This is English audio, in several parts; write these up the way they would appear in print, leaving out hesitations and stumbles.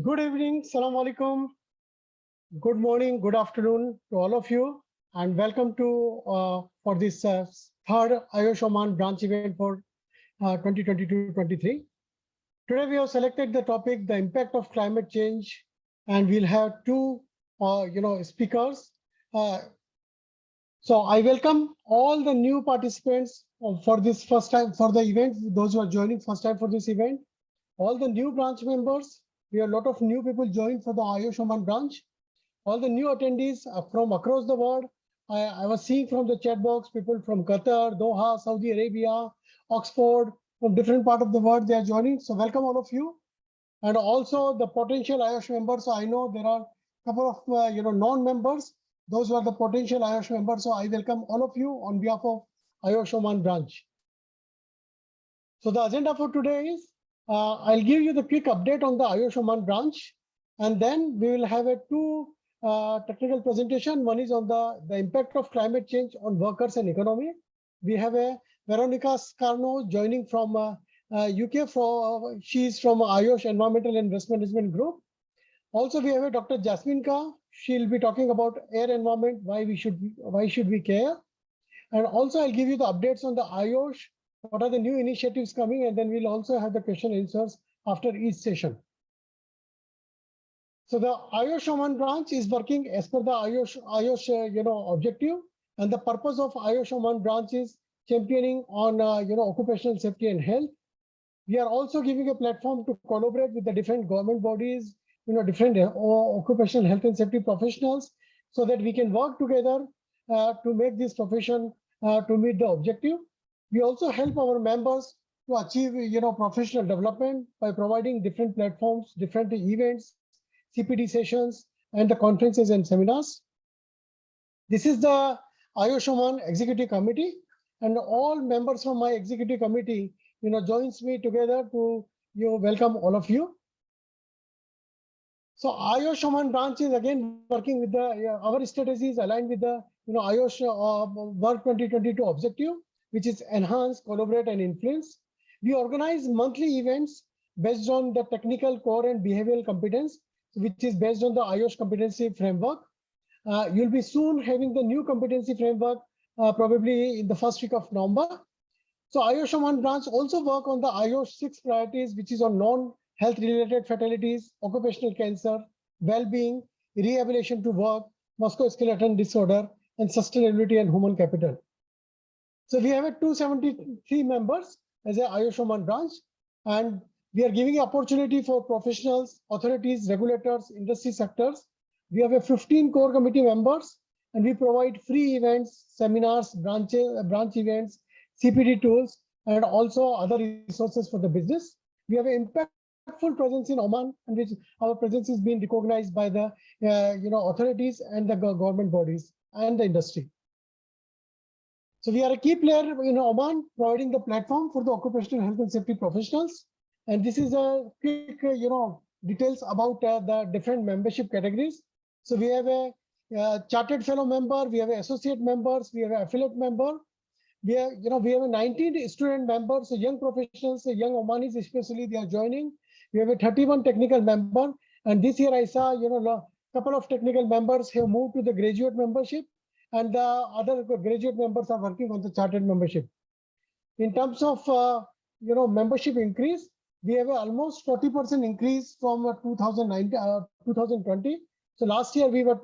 Good evening, salam alaikum, good morning, good afternoon to all of you, and welcome to for this third IOSH Oman branch event for 2022-23. Today we have selected the topic, the impact of climate change, and we'll have two speakers. Uh, so I welcome all the new participants for this first time for the event, those who are joining first time for this event, all the new branch members. We have a lot of new people joined for the IOSH Oman branch. All the new attendees from across the world. I was seeing from the chat box people from Qatar, Doha, Saudi Arabia, Oxford, from different part of the world they are joining. So welcome all of you. And also the potential IOSH members. So I know there are a couple of non-members. Those who are the potential IOSH members. So I welcome all of you on behalf of IOSH Oman branch. So the agenda for today is I'll give you the quick update on the IOSH Oman branch, and then we will have a two technical presentation. One is on the impact of climate change on workers and economy. We have a Veronica Scarno joining from UK. She is from IOSH Environmental and Waste Management Group. Also, we have a Dr. Jasmine Ka. She'll be talking about air environment, why should we care. And also, I'll give you the updates on the IOSH, what are the new initiatives coming, and then we'll also have the question and answers after each session. So the IOSH Oman branch is working as per the IOSH objective, and the purpose of IOSH Oman branch is championing on occupational safety and health. We are also giving a platform to collaborate with the different government bodies, different occupational health and safety professionals, so that we can work together to make this profession to meet the objective. We also help our members to achieve professional development by providing different platforms, different events, CPD sessions, and the conferences and seminars. This is the IOSH Oman Executive Committee, and all members from my executive committee joins me together to welcome all of you. So IOSH Oman branch is again working with our strategies aligned with the IOSH Work 2022 objective, which is enhance, collaborate, and influence. We organize monthly events based on the technical core and behavioral competence, which is based on the IOSH competency framework. You'll be soon having the new competency framework, probably in the first week of November. So IOSH Oman branch also work on the IOSH 6 priorities, which is on non-health related fatalities, occupational cancer, well-being, rehabilitation to work, musculoskeletal disorder, and sustainability and human capital. So we have a 273 members as a IOSH Oman branch, and we are giving opportunity for professionals, authorities, regulators, industry sectors. We have a 15 core committee members, and we provide free events, seminars, branch events, CPD tools, and also other resources for the business. We have an impactful presence in Oman, and which our presence is being recognized by the authorities and the government bodies and the industry. So we are a key player in Oman, providing the platform for the occupational health and safety professionals. And this is a quick, details about the different membership categories. So we have a chartered fellow member, we have associate members, we have an affiliate member. We have a 19 student members, so young professionals, so young Omanis especially, they are joining. We have a 31 technical member, and this year I saw a couple of technical members have moved to the graduate membership, and the other graduate members are working on the chartered membership. In terms of membership increase, we have almost 40% increase from 2020. So last year we were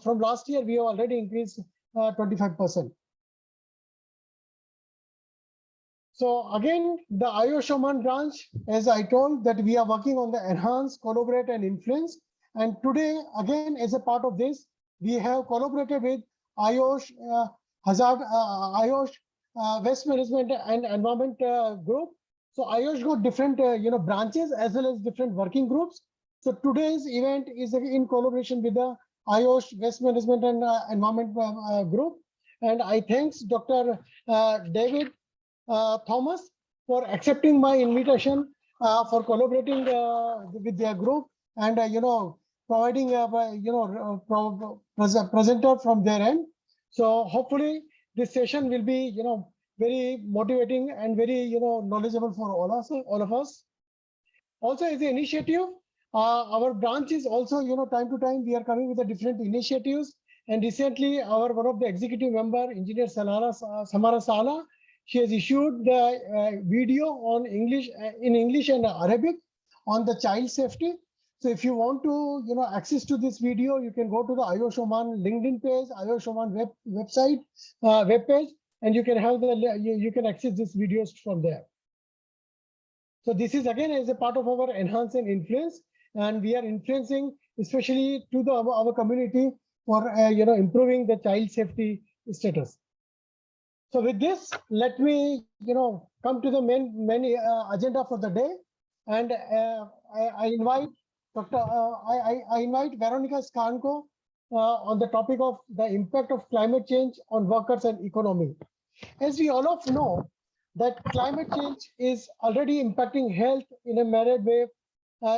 from last year we have already increased 25%. So again, the IOSH Oman branch, as I told, that we are working on the enhance, collaborate, and influence. And today, again, as a part of this, we have collaborated with IOSH IOSH Waste Management and Environment Group. So IOSH got different branches as well as different working groups. So today's event is in collaboration with the IOSH Waste Management and Environment Group. And I thanks Dr. David Thomas for accepting my invitation, for collaborating with their group, and providing presenter from their end. So hopefully this session will be very motivating and very knowledgeable for all of us. Also, as an initiative, Our branch is also, time to time we are coming with the different initiatives. And recently, one of the executive member, Engineer Samara Sala, she has issued the video on English, in English and Arabic on the child safety. So if you want to, access to this video, you can go to the IOSH Oman LinkedIn page, IOSH Oman website, web page, and you can have you can access these videos from there. So this is again as a part of our enhance and influence, and we are influencing especially to our community for improving the child safety status. So with this, let me come to the main agenda for the day, and I invite I invite Veronica Skanko on the topic of the impact of climate change on workers and economy. As we all of know, that climate change is already impacting health in a myriad way,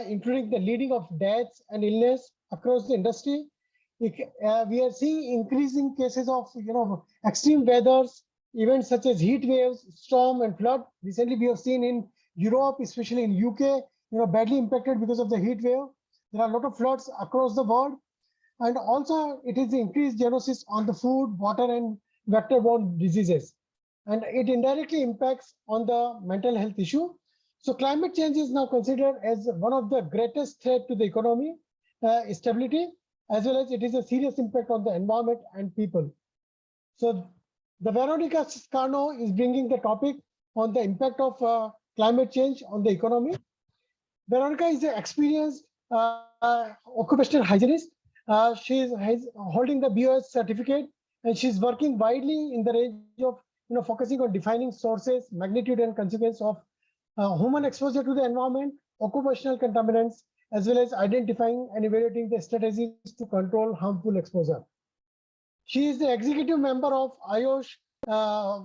including the leading of deaths and illness across the industry. We are seeing increasing cases of extreme weathers, events such as heat waves, storm, and flood. Recently, we have seen in Europe, especially in UK, badly impacted because of the heat wave. There are a lot of floods across the world, and also it is the increased zoonosis on the food, water, and vector-borne diseases. And it indirectly impacts on the mental health issue. So climate change is now considered as one of the greatest threat to the economy stability, as well as it is a serious impact on the environment and people. So the Veronica Scano is bringing the topic on the impact of climate change on the economy. Veronica is an experienced occupational hygienist. She is holding the BOS certificate, and she's working widely in the range of focusing on defining sources, magnitude, and consequence of human exposure to the environment, occupational contaminants, as well as identifying and evaluating the strategies to control harmful exposure. She is the executive member of IOSH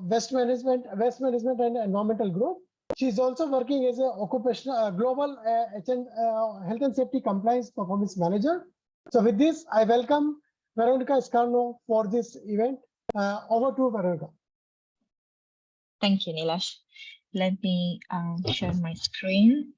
Waste Management and Environmental Group. She is also working as an occupational global health and safety compliance performance manager. So with this, I welcome Veronica Escarno for this event. Over to Veronica. Thank you, Nilesh. Let me share my screen.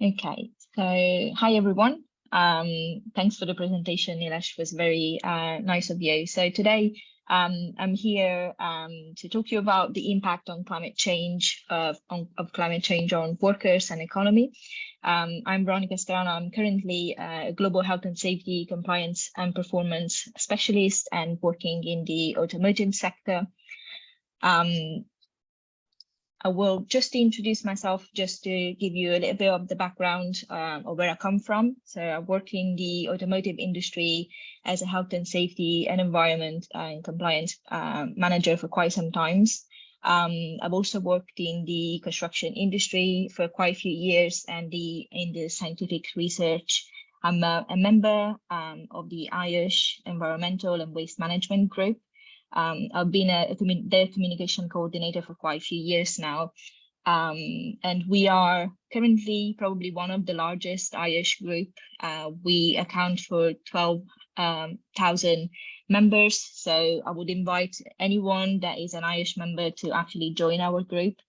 Okay, so hi everyone. Thanks for the presentation, Nilesh. It was very nice of you. So today I'm here to talk to you about the impact on climate change of climate change on workers and economy. I'm Veronica Strano. I'm currently a global health and safety, compliance and performance specialist and working in the automotive sector. I will just introduce myself just to give you a little bit of the background of where I come from. So I work in the automotive industry as a health and safety and environment and compliance manager for quite some times. I've also worked in the construction industry for quite a few years and in the scientific research. I'm a member of the IOSH Environmental and Waste Management Group. I've been their communication coordinator for quite a few years now. And we are currently probably one of the largest IOSH group. We account for 12,000 members. So I would invite anyone that is an IOSH member to actually join our group.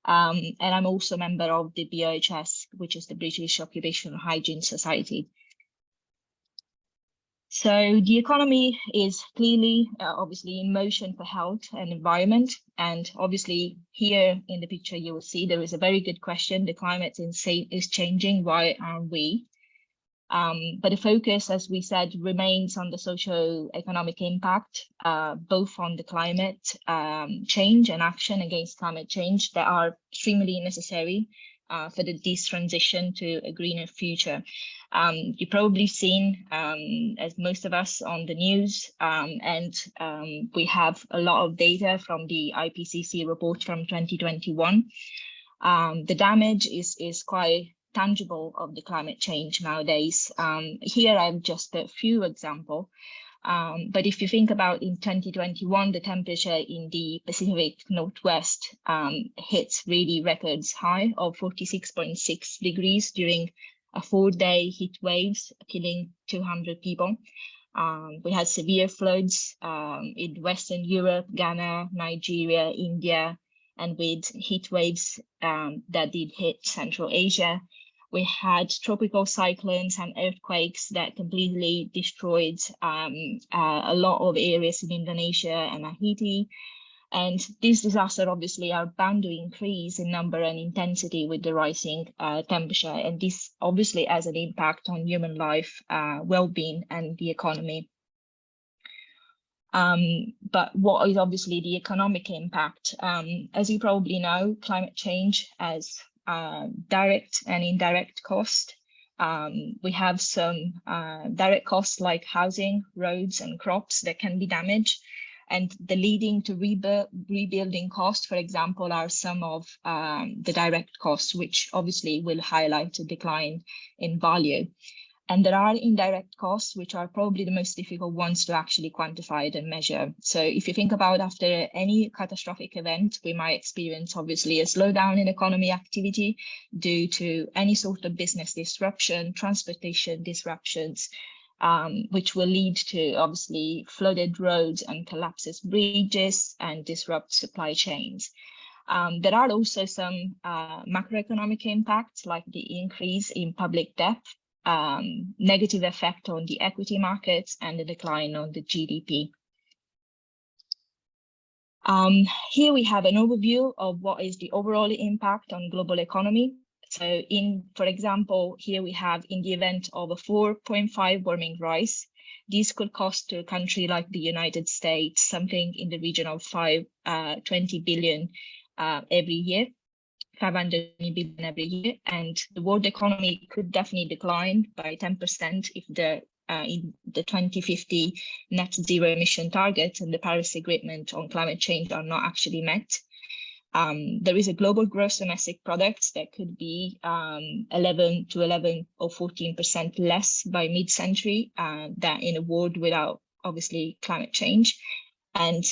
And I'm also a member of the BOHS, which is the British Occupational Hygiene Society. So the economy is clearly, obviously, in motion for health and environment. And obviously, here in the picture, you will see there is a very good question. The climate is changing. Why aren't we? But the focus, as we said, remains on the socio-economic impact, both on the climate change and action against climate change that are extremely necessary for this transition to a greener future. You've probably seen, as most of us, on the news, and we have a lot of data from the IPCC report from 2021. The damage is quite tangible of the climate change nowadays. Here I've just put a few examples. But if you think about in 2021, the temperature in the Pacific Northwest hits really records high of 46.6 degrees during a 4-day heat waves, killing 200 people. We had severe floods in Western Europe, Ghana, Nigeria, India, and with heat waves that did hit Central Asia. We had tropical cyclones and earthquakes that completely destroyed a lot of areas in Indonesia and Haiti. And these disasters obviously are bound to increase in number and intensity with the rising temperature. And this obviously has an impact on human life, well-being, and the economy. But what is obviously the economic impact? As you probably know, climate change has direct and indirect cost. We have some direct costs like housing, roads, and crops that can be damaged. And the leading to rebuilding costs, for example, are some of the direct costs, which obviously will highlight a decline in value. And there are indirect costs, which are probably the most difficult ones to actually quantify and measure. So if you think about after any catastrophic event, we might experience obviously a slowdown in economy activity due to any sort of business disruption, transportation disruptions, which will lead to obviously flooded roads and collapses bridges and disrupt supply chains. There are also some macroeconomic impacts like the increase in public debt, negative effect on the equity markets, and the decline on the GDP. Here we have an overview of what is the overall impact on global economy. So for example, here we have in the event of a 4.5 warming rise, this could cost to a country like the United States something in the region of 20 billion every year. 500 billion every year, and the world economy could definitely decline by 10% if in the 2050 net zero emission targets and the Paris Agreement on climate change are not actually met. There is a global gross domestic product that could be 11 or 14% less by mid-century than in a world without obviously climate change. And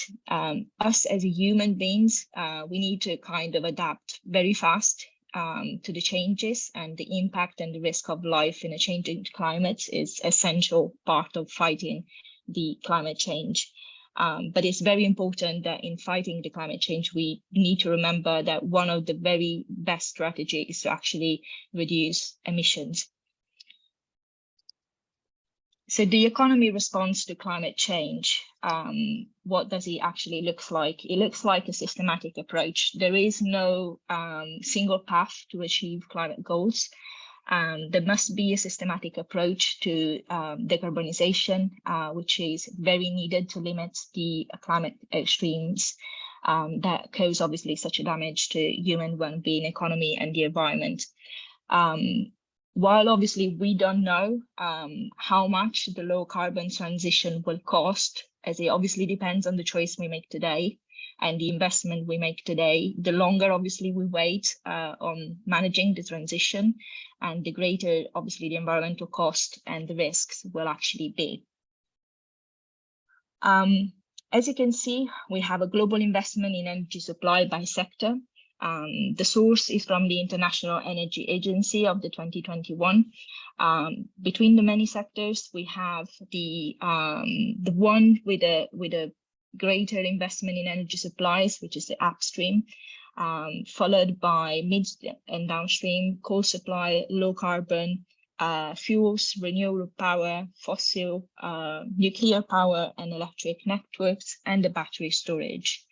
us as human beings, we need to kind of adapt very fast to the changes, and the impact and the risk of life in a changing climate is essential part of fighting the climate change. But it's very important that in fighting the climate change, we need to remember that one of the very best strategies is to actually reduce emissions. So the economy response to climate change, what does it actually look like? It looks like a systematic approach. There is no single path to achieve climate goals. There must be a systematic approach to decarbonization, which is very needed to limit the climate extremes that cause obviously such a damage to human well-being, economy, and the environment. While obviously we don't know how much the low carbon transition will cost, as it obviously depends on the choice we make today and the investment we make today, the longer obviously we wait on managing the transition, and the greater obviously the environmental cost and the risks will actually be. As you can see, we have a global investment in energy supply by sector. The source is from the International Energy Agency of the 2021. Between the many sectors, we have the one with a greater investment in energy supplies, which is the upstream, followed by mid and downstream, coal supply, low carbon, fuels, renewable power, fossil, nuclear power and electric networks, and the battery storage.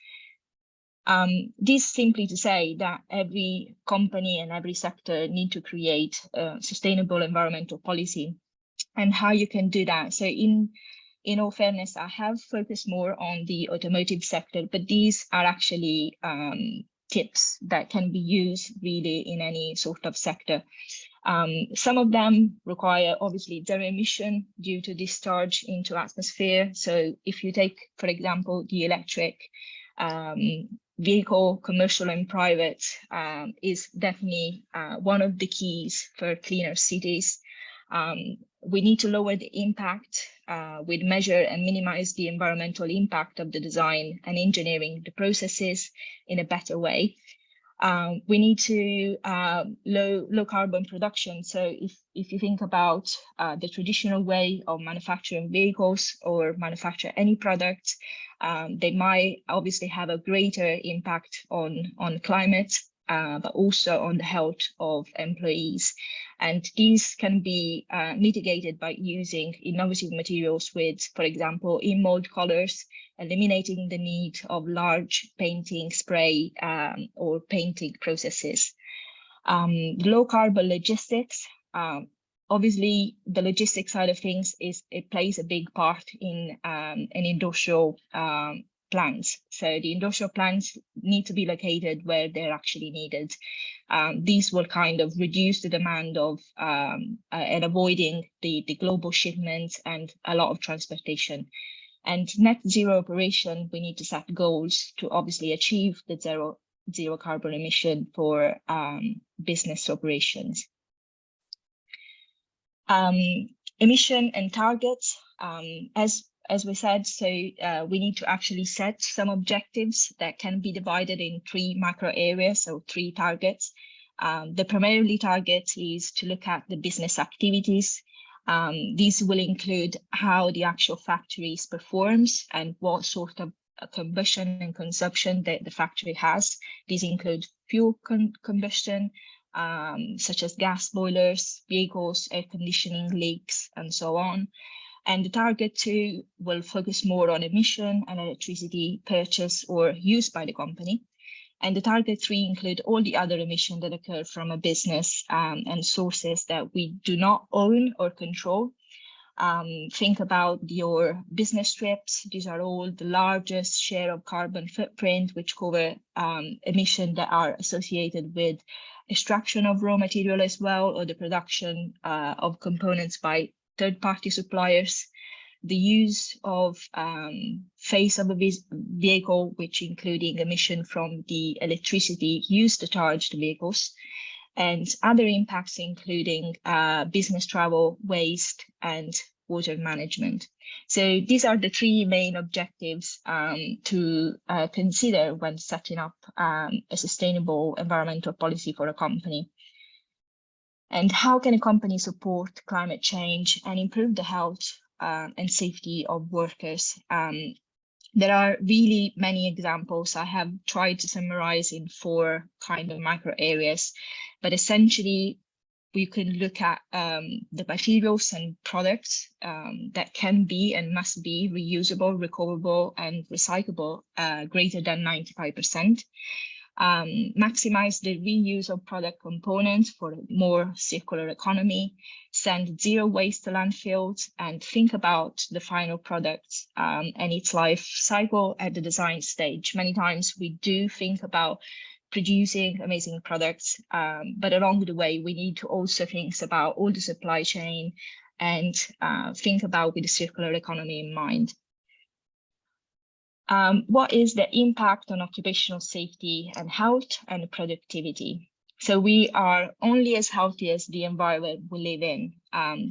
This simply to say that every company and every sector need to create a sustainable environmental policy, and how you can do that. So in all fairness, I have focused more on the automotive sector, but these are actually tips that can be used really in any sort of sector. Some of them require obviously zero emission due to discharge into atmosphere. So if you take, for example, the electric vehicle, commercial and private, is definitely one of the keys for cleaner cities. We need to lower the impact with measure and minimize the environmental impact of the design and engineering the processes in a better way. We need to low carbon production. So if you think about the traditional way of manufacturing vehicles or manufacture any product, they might obviously have a greater impact on climate, but also on the health of employees. And these can be mitigated by using innovative materials with, for example, in-mold colors, eliminating the need of large painting spray or painting processes. Low carbon logistics. Obviously, the logistics side of things it plays a big part in an industrial plants. So the industrial plants need to be located where they're actually needed. These will kind of reduce the demand of and avoiding the global shipments and a lot of transportation. And net zero operation, we need to set goals to obviously achieve the zero carbon emission for business operations. Emission and targets, as we said, so we need to actually set some objectives that can be divided in 3 macro areas, so 3 targets. The primarily target is to look at the business activities. These will include how the actual factories performs and what sort of combustion and consumption that the factory has. These include fuel combustion, such as gas boilers, vehicles, air conditioning, leaks, and so on. And the target 2 will focus more on emission and electricity purchase or used by the company. And the target 3 include all the other emissions that occur from a business and sources that we do not own or control. Think about your business trips. These are all the largest share of carbon footprint, which cover emissions that are associated with extraction of raw material as well, or the production of components by third-party suppliers. The use of face of a vehicle, which including emission from the electricity used to charge the vehicles, and other impacts including business travel, waste, and water management. So these are the 3 main objectives to consider when setting up a sustainable environmental policy for a company. And how can a company support climate change and improve the health and safety of workers? There are really many examples. I have tried to summarize in 4 kind of micro areas, but essentially we can look at the materials and products that can be and must be reusable, recoverable, and recyclable greater than 95%. Maximize the reuse of product components for a more circular economy, send 0 waste to landfills, and think about the final product and its life cycle at the design stage. Many times we do think about producing amazing products, but along the way we need to also think about all the supply chain and think about with the circular economy in mind. What is the impact on occupational safety and health and productivity? So we are only as healthy as the environment we live in.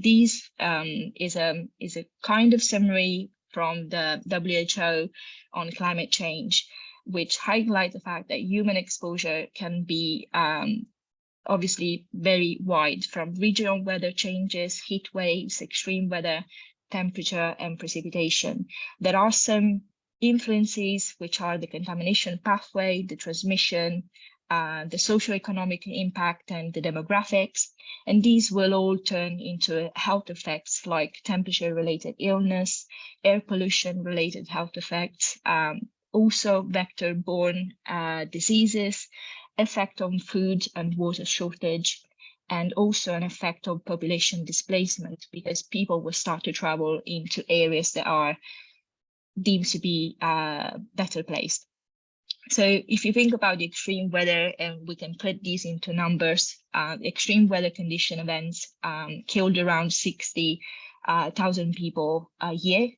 This is a kind of summary from the WHO on climate change, which highlight the fact that human exposure can be obviously very wide, from regional weather changes, heat waves, extreme weather, temperature, and precipitation. There are some influences, which are the contamination pathway, the transmission, the socio-economic impact, and the demographics. And these will all turn into health effects like temperature-related illness, air pollution-related health effects, also vector-borne diseases, effect on food and water shortage, and also an effect of population displacement, because people will start to travel into areas that are deemed to be better placed. So if you think about the extreme weather, and we can put these into numbers, extreme weather condition events killed around 60,000 people a year.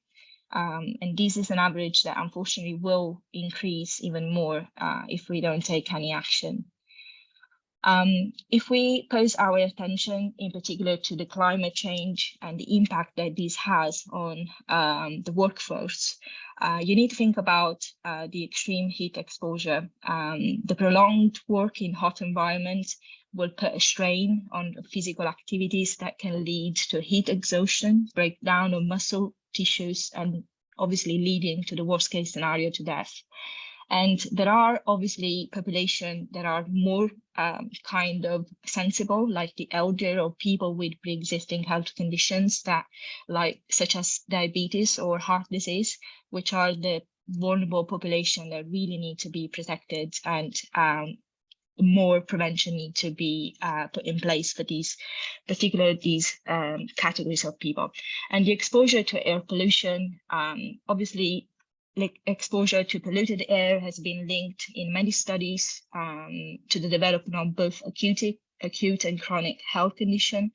And this is an average that unfortunately will increase even more if we don't take any action. If we pose our attention in particular to the climate change and the impact that this has on the workforce, You need to think about the extreme heat exposure. The prolonged work in hot environments will put a strain on physical activities that can lead to heat exhaustion, breakdown of muscle tissues, and obviously leading to the worst case scenario, to death. And there are obviously populations that are more kind of sensible, like the elder or people with pre-existing health conditions that, like, such as diabetes or heart disease, which are the vulnerable population that really need to be protected, and more prevention need to be put in place for these categories of people. And the exposure to air pollution, obviously, like exposure to polluted air has been linked in many studies to the development of both acute and chronic health conditions,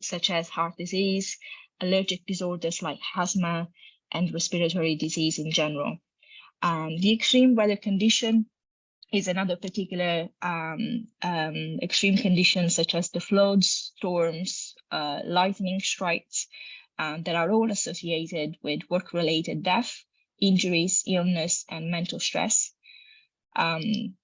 such as heart disease, allergic disorders like asthma, and respiratory disease in general. The extreme weather condition is another particular extreme condition, such as the floods, storms, lightning strikes, that are all associated with work-related death, injuries, illness, and mental stress. And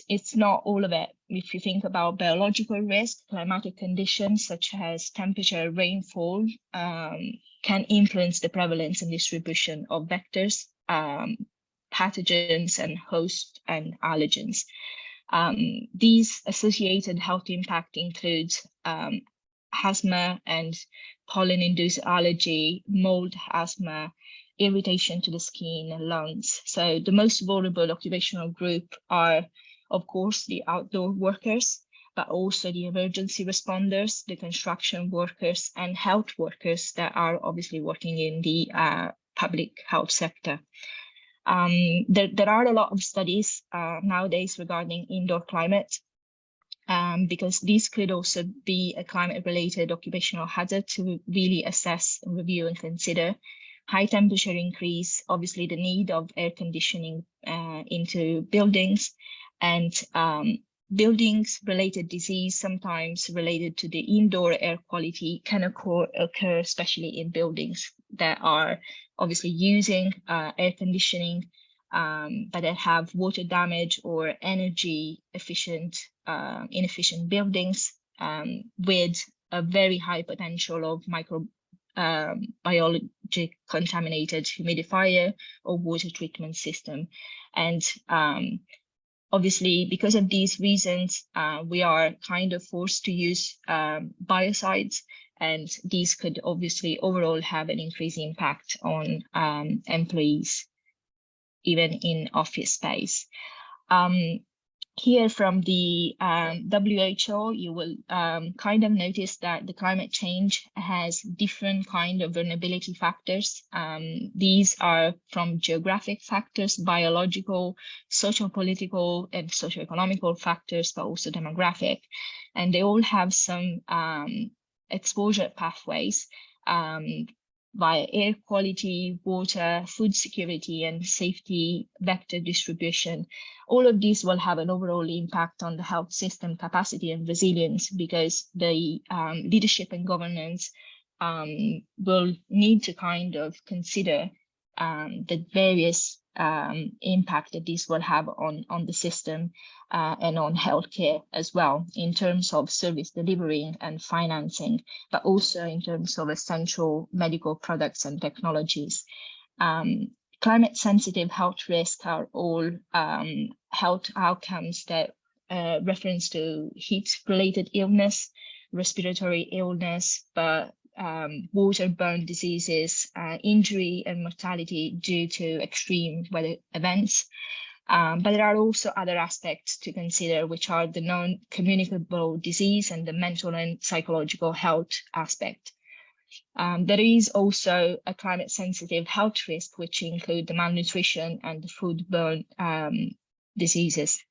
it's not all of it. If you think about biological risk, climatic conditions such as temperature, rainfall, can influence the prevalence and distribution of vectors, pathogens, and host and allergens. These associated health impact include asthma and pollen-induced allergy, mold asthma, irritation to the skin and lungs. So the most vulnerable occupational group are, of course, the outdoor workers, but also the emergency responders, the construction workers, and health workers that are obviously working in the public health sector. There are a lot of studies nowadays regarding indoor climate, because this could also be a climate-related occupational hazard to really assess, review, and consider. High temperature increase, obviously the need of air conditioning into buildings, and buildings-related disease, sometimes related to the indoor air quality, can occur especially in buildings that are obviously using air conditioning, but that have water damage or energy inefficient buildings with a very high potential of microbiologic contaminated humidifier or water treatment system. And obviously, because of these reasons, we are kind of forced to use biocides, and these could obviously overall have an increased impact on employees, even in office space. Here from the WHO, you will kind of notice that the climate change has different kind of vulnerability factors. These are from geographic factors, biological, social, political, and socioeconomical factors, but also demographic. And they all have some exposure pathways via air quality, water, food security, and safety vector distribution. All of these will have an overall impact on the health system capacity and resilience, because the leadership and governance will need to kind of consider the various impact that this will have on the system and on healthcare as well, in terms of service delivery and financing, but also in terms of essential medical products and technologies. Climate sensitive health risks are all health outcomes that reference to heat related illness, respiratory illness, but waterborne diseases, injury and mortality due to extreme weather events. But there are also other aspects to consider, which are the non-communicable disease and the mental and psychological health aspect. There is also a climate-sensitive health risk, which include the malnutrition and the foodborne diseases.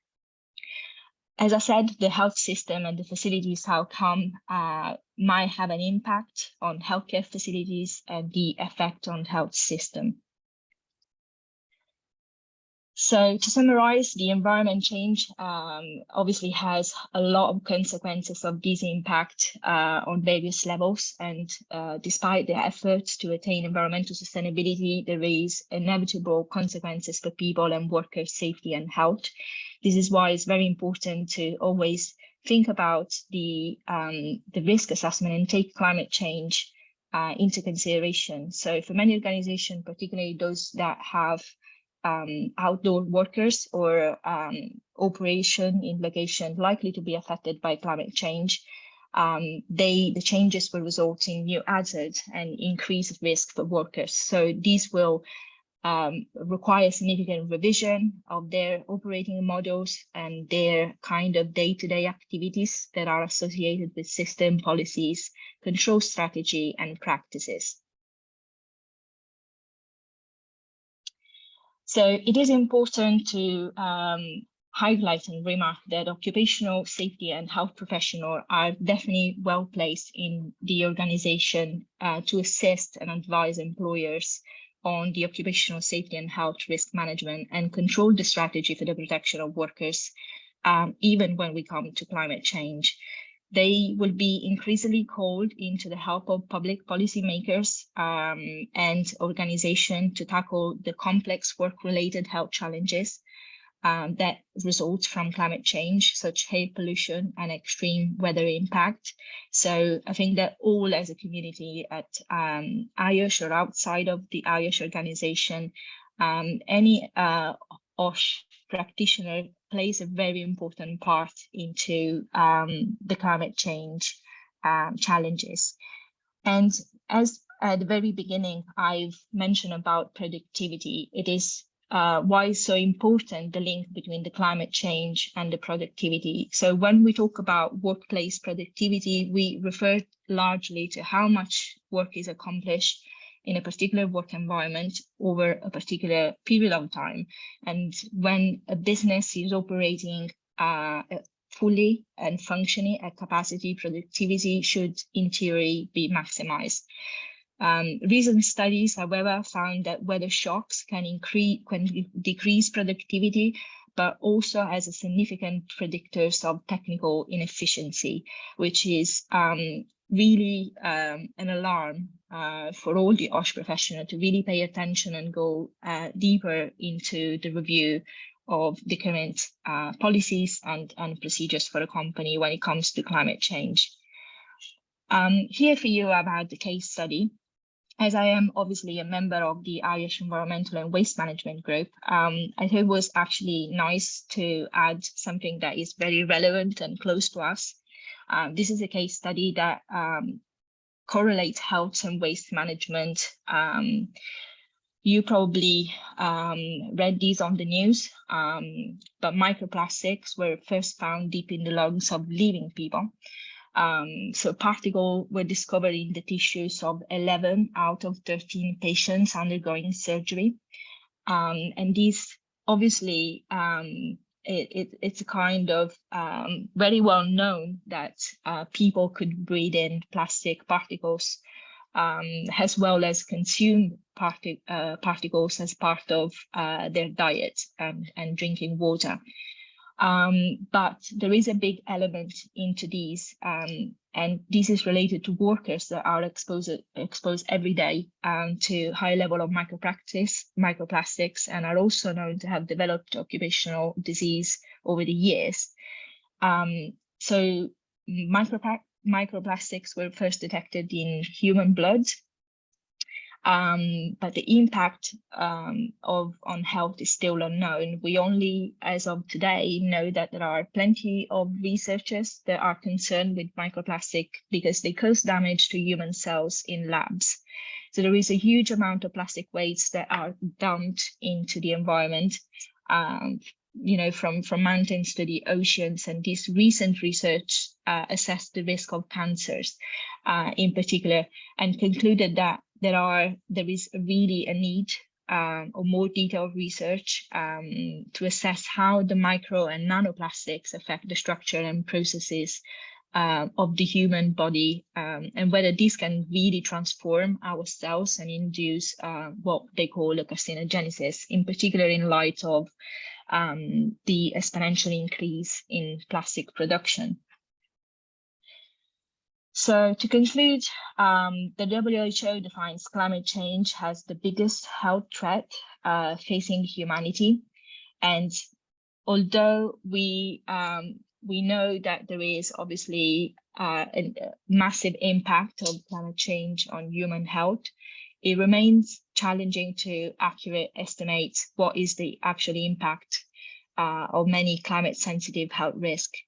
As I said, the health system and the facilities outcome might have an impact on healthcare facilities and the effect on health system. So to summarize, the environment change obviously has a lot of consequences of this impact on various levels. And despite the efforts to attain environmental sustainability, there is inevitable consequences for people and workers' safety and health. This is why it's very important to always think about the risk assessment and take climate change into consideration. So for many organizations, particularly those that have outdoor workers or operation in location likely to be affected by climate change, the changes will result in new hazards and increased risk for workers. So these will require significant revision of their operating models and their kind of day-to-day activities that are associated with system policies, control strategy, and practices. So it is important to highlight and remark that occupational safety and health professionals are definitely well placed in the organization to assist and advise employers on the occupational safety and health risk management and control the strategy for the protection of workers, even when we come to climate change. They will be increasingly called into the help of public policymakers and organizations to tackle the complex work-related health challenges that result from climate change, such air pollution and extreme weather impact. So I think that all as a community at IOSH or outside of the IOSH organization, any OSH practitioner plays a very important part into the climate change challenges. And as at the very beginning, I've mentioned about productivity. It is why it's so important, the link between the climate change and the productivity. So when we talk about workplace productivity, we refer largely to how much work is accomplished in a particular work environment over a particular period of time. And when a business is operating fully and functioning at capacity, productivity should in theory be maximized. Recent studies, however, found that weather shocks can decrease productivity, but also as a significant predictors of technical inefficiency, which is really an alarm for all the OSH professionals to really pay attention and go deeper into the review of the current policies and procedures for a company when it comes to climate change. Here for you about the case study. As I am obviously a member of the IOSH Environmental and Waste Management Group, I thought it was actually nice to add something that is very relevant and close to us. This is a case study that correlates health and waste management. You probably read these on the news, but microplastics were first found deep in the lungs of living people. So particles were discovered in the tissues of 11 out of 13 patients undergoing surgery. And these obviously, it's a kind of very well known that people could breathe in plastic particles as well as consume particles as part of their diet and drinking water. But there is a big element into these, and this is related to workers that are exposed every day to high level of microplastics, and are also known to have developed occupational disease over the years. So microplastics were first detected in human blood. But the impact on health is still unknown. We only, as of today, know that there are plenty of researchers that are concerned with microplastic because they cause damage to human cells in labs. So there is a huge amount of plastic waste that are dumped into the environment, you know, from mountains to the oceans. And this recent research assessed the risk of cancers in particular, and concluded that there is really a need of more detailed research to assess how the micro and nanoplastics affect the structure and processes of the human body, and whether this can really transform our cells and induce what they call a carcinogenesis, in particular in light of the exponential increase in plastic production. So to conclude, the WHO defines climate change as the biggest health threat facing humanity. And although we know that there is obviously a massive impact of climate change on human health, it remains challenging to accurately estimate what is the actual impact of many climate-sensitive health risks.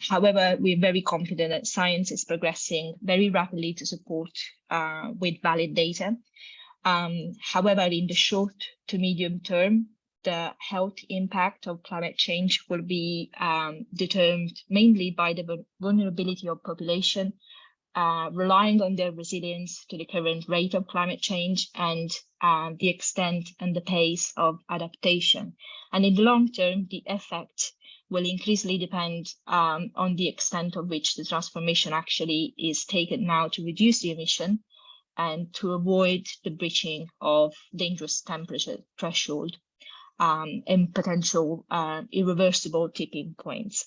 However, we're very confident that science is progressing very rapidly to support with valid data. However, in the short to medium term, the health impact of climate change will be determined mainly by the vulnerability of population, relying on their resilience to the current rate of climate change and the extent and the pace of adaptation. And in the long term, the effect will increasingly depend on the extent of which the transformation actually is taken now to reduce the emission and to avoid the breaching of dangerous temperature threshold and potential irreversible tipping points.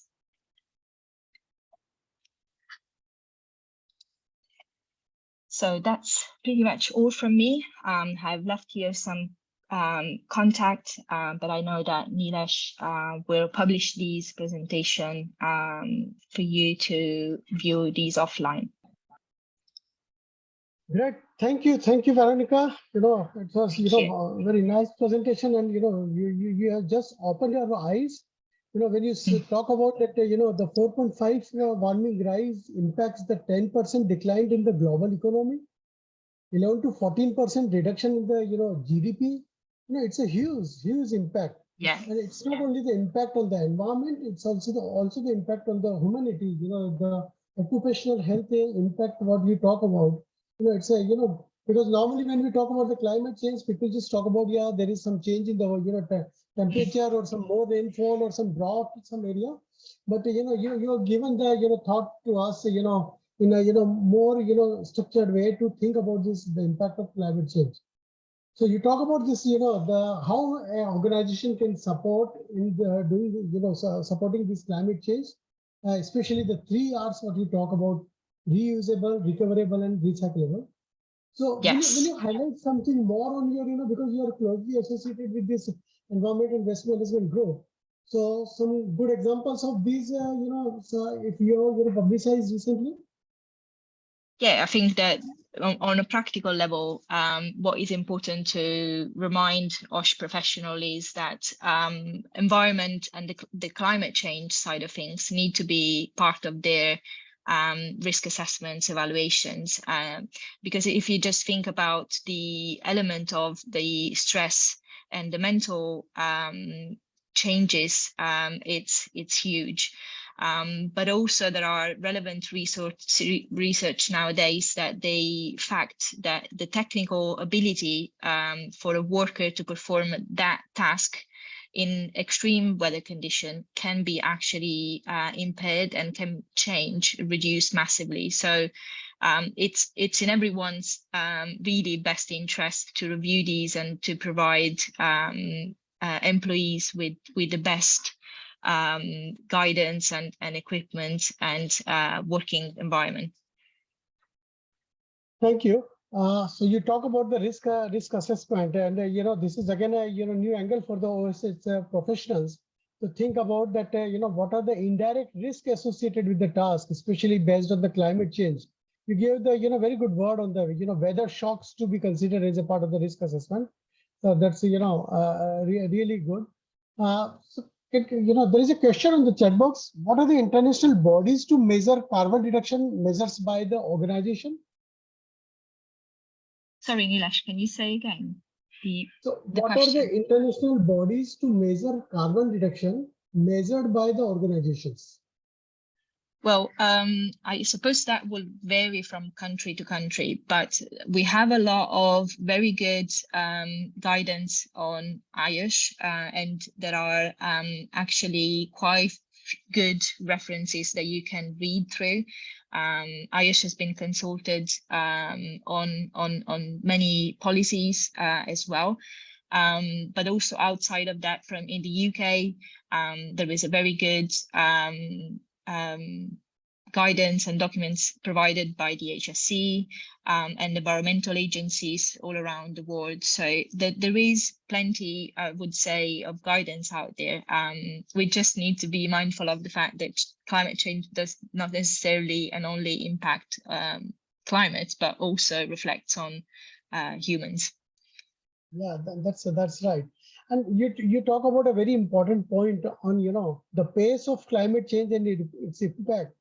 So that's pretty much all from me. I've left here some contact, but I know that Nilesh will publish these presentation for you to view these offline. Great, thank you, Veronica. It was a very nice presentation, and you have just opened your eyes. When you talk about that, the 4.5 warming rise impacts the 10% decline in the global economy, 11 to 14% reduction in the GDP. It's a huge impact. Yeah. And it's not only the impact on the environment, it's also the impact on the humanity. The occupational health impact. What we talk about. It's a because normally when we talk about the climate change, people just talk about there is some change in the temperature or some more rainfall or some drought in some area. But you're given the thought to us in a more structured way to think about the impact of climate change. So you talk about this how an organization can support in doing supporting this climate change, especially the 3 R's what you talk about: reusable, recoverable, and recyclable. So yes. will you highlight something more on your, because you are closely associated with this environment and waste management group. So some good examples of these, so if you publicized recently. Yeah, I think that on a practical level, what is important to remind IOSH professionals is that environment and the climate change side of things need to be part of their risk assessments, evaluations, because if you just think about the element of the stress and the mental changes, it's huge. But also there are relevant research nowadays that they fact that the technical ability for a worker to perform that task in extreme weather condition can be actually impaired and can reduce massively. So it's in everyone's really best interest to review these and to provide employees with the best guidance and equipment and working environment. Thank you. So you talk about the risk assessment, and this is again a new angle for the IOSH professionals to think about that. What are the indirect risks associated with the task, especially based on the climate change. You gave the very good word on the weather shocks to be considered as a part of the risk assessment. So that's really good. So there is a question on the chat box. What are the international bodies to measure carbon reduction measures by the organization? Sorry, Nilesh, can you say again? What are the international bodies to measure carbon reduction measured by the organizations? Well, I suppose that will vary from country to country, but we have a lot of very good guidance on IOSH, and there are actually quite good references that you can read through. IOSH has been consulted on many policies as well. But also outside of that, from in the UK, there is a very good guidance and documents provided by the HSC and environmental agencies all around the world. So there is plenty, I would say, of guidance out there. We just need to be mindful of the fact that climate change does not necessarily and only impact climate, but also reflects on humans. Yeah, that's right. And you talk about a very important point on, you know, the pace of climate change and its impact,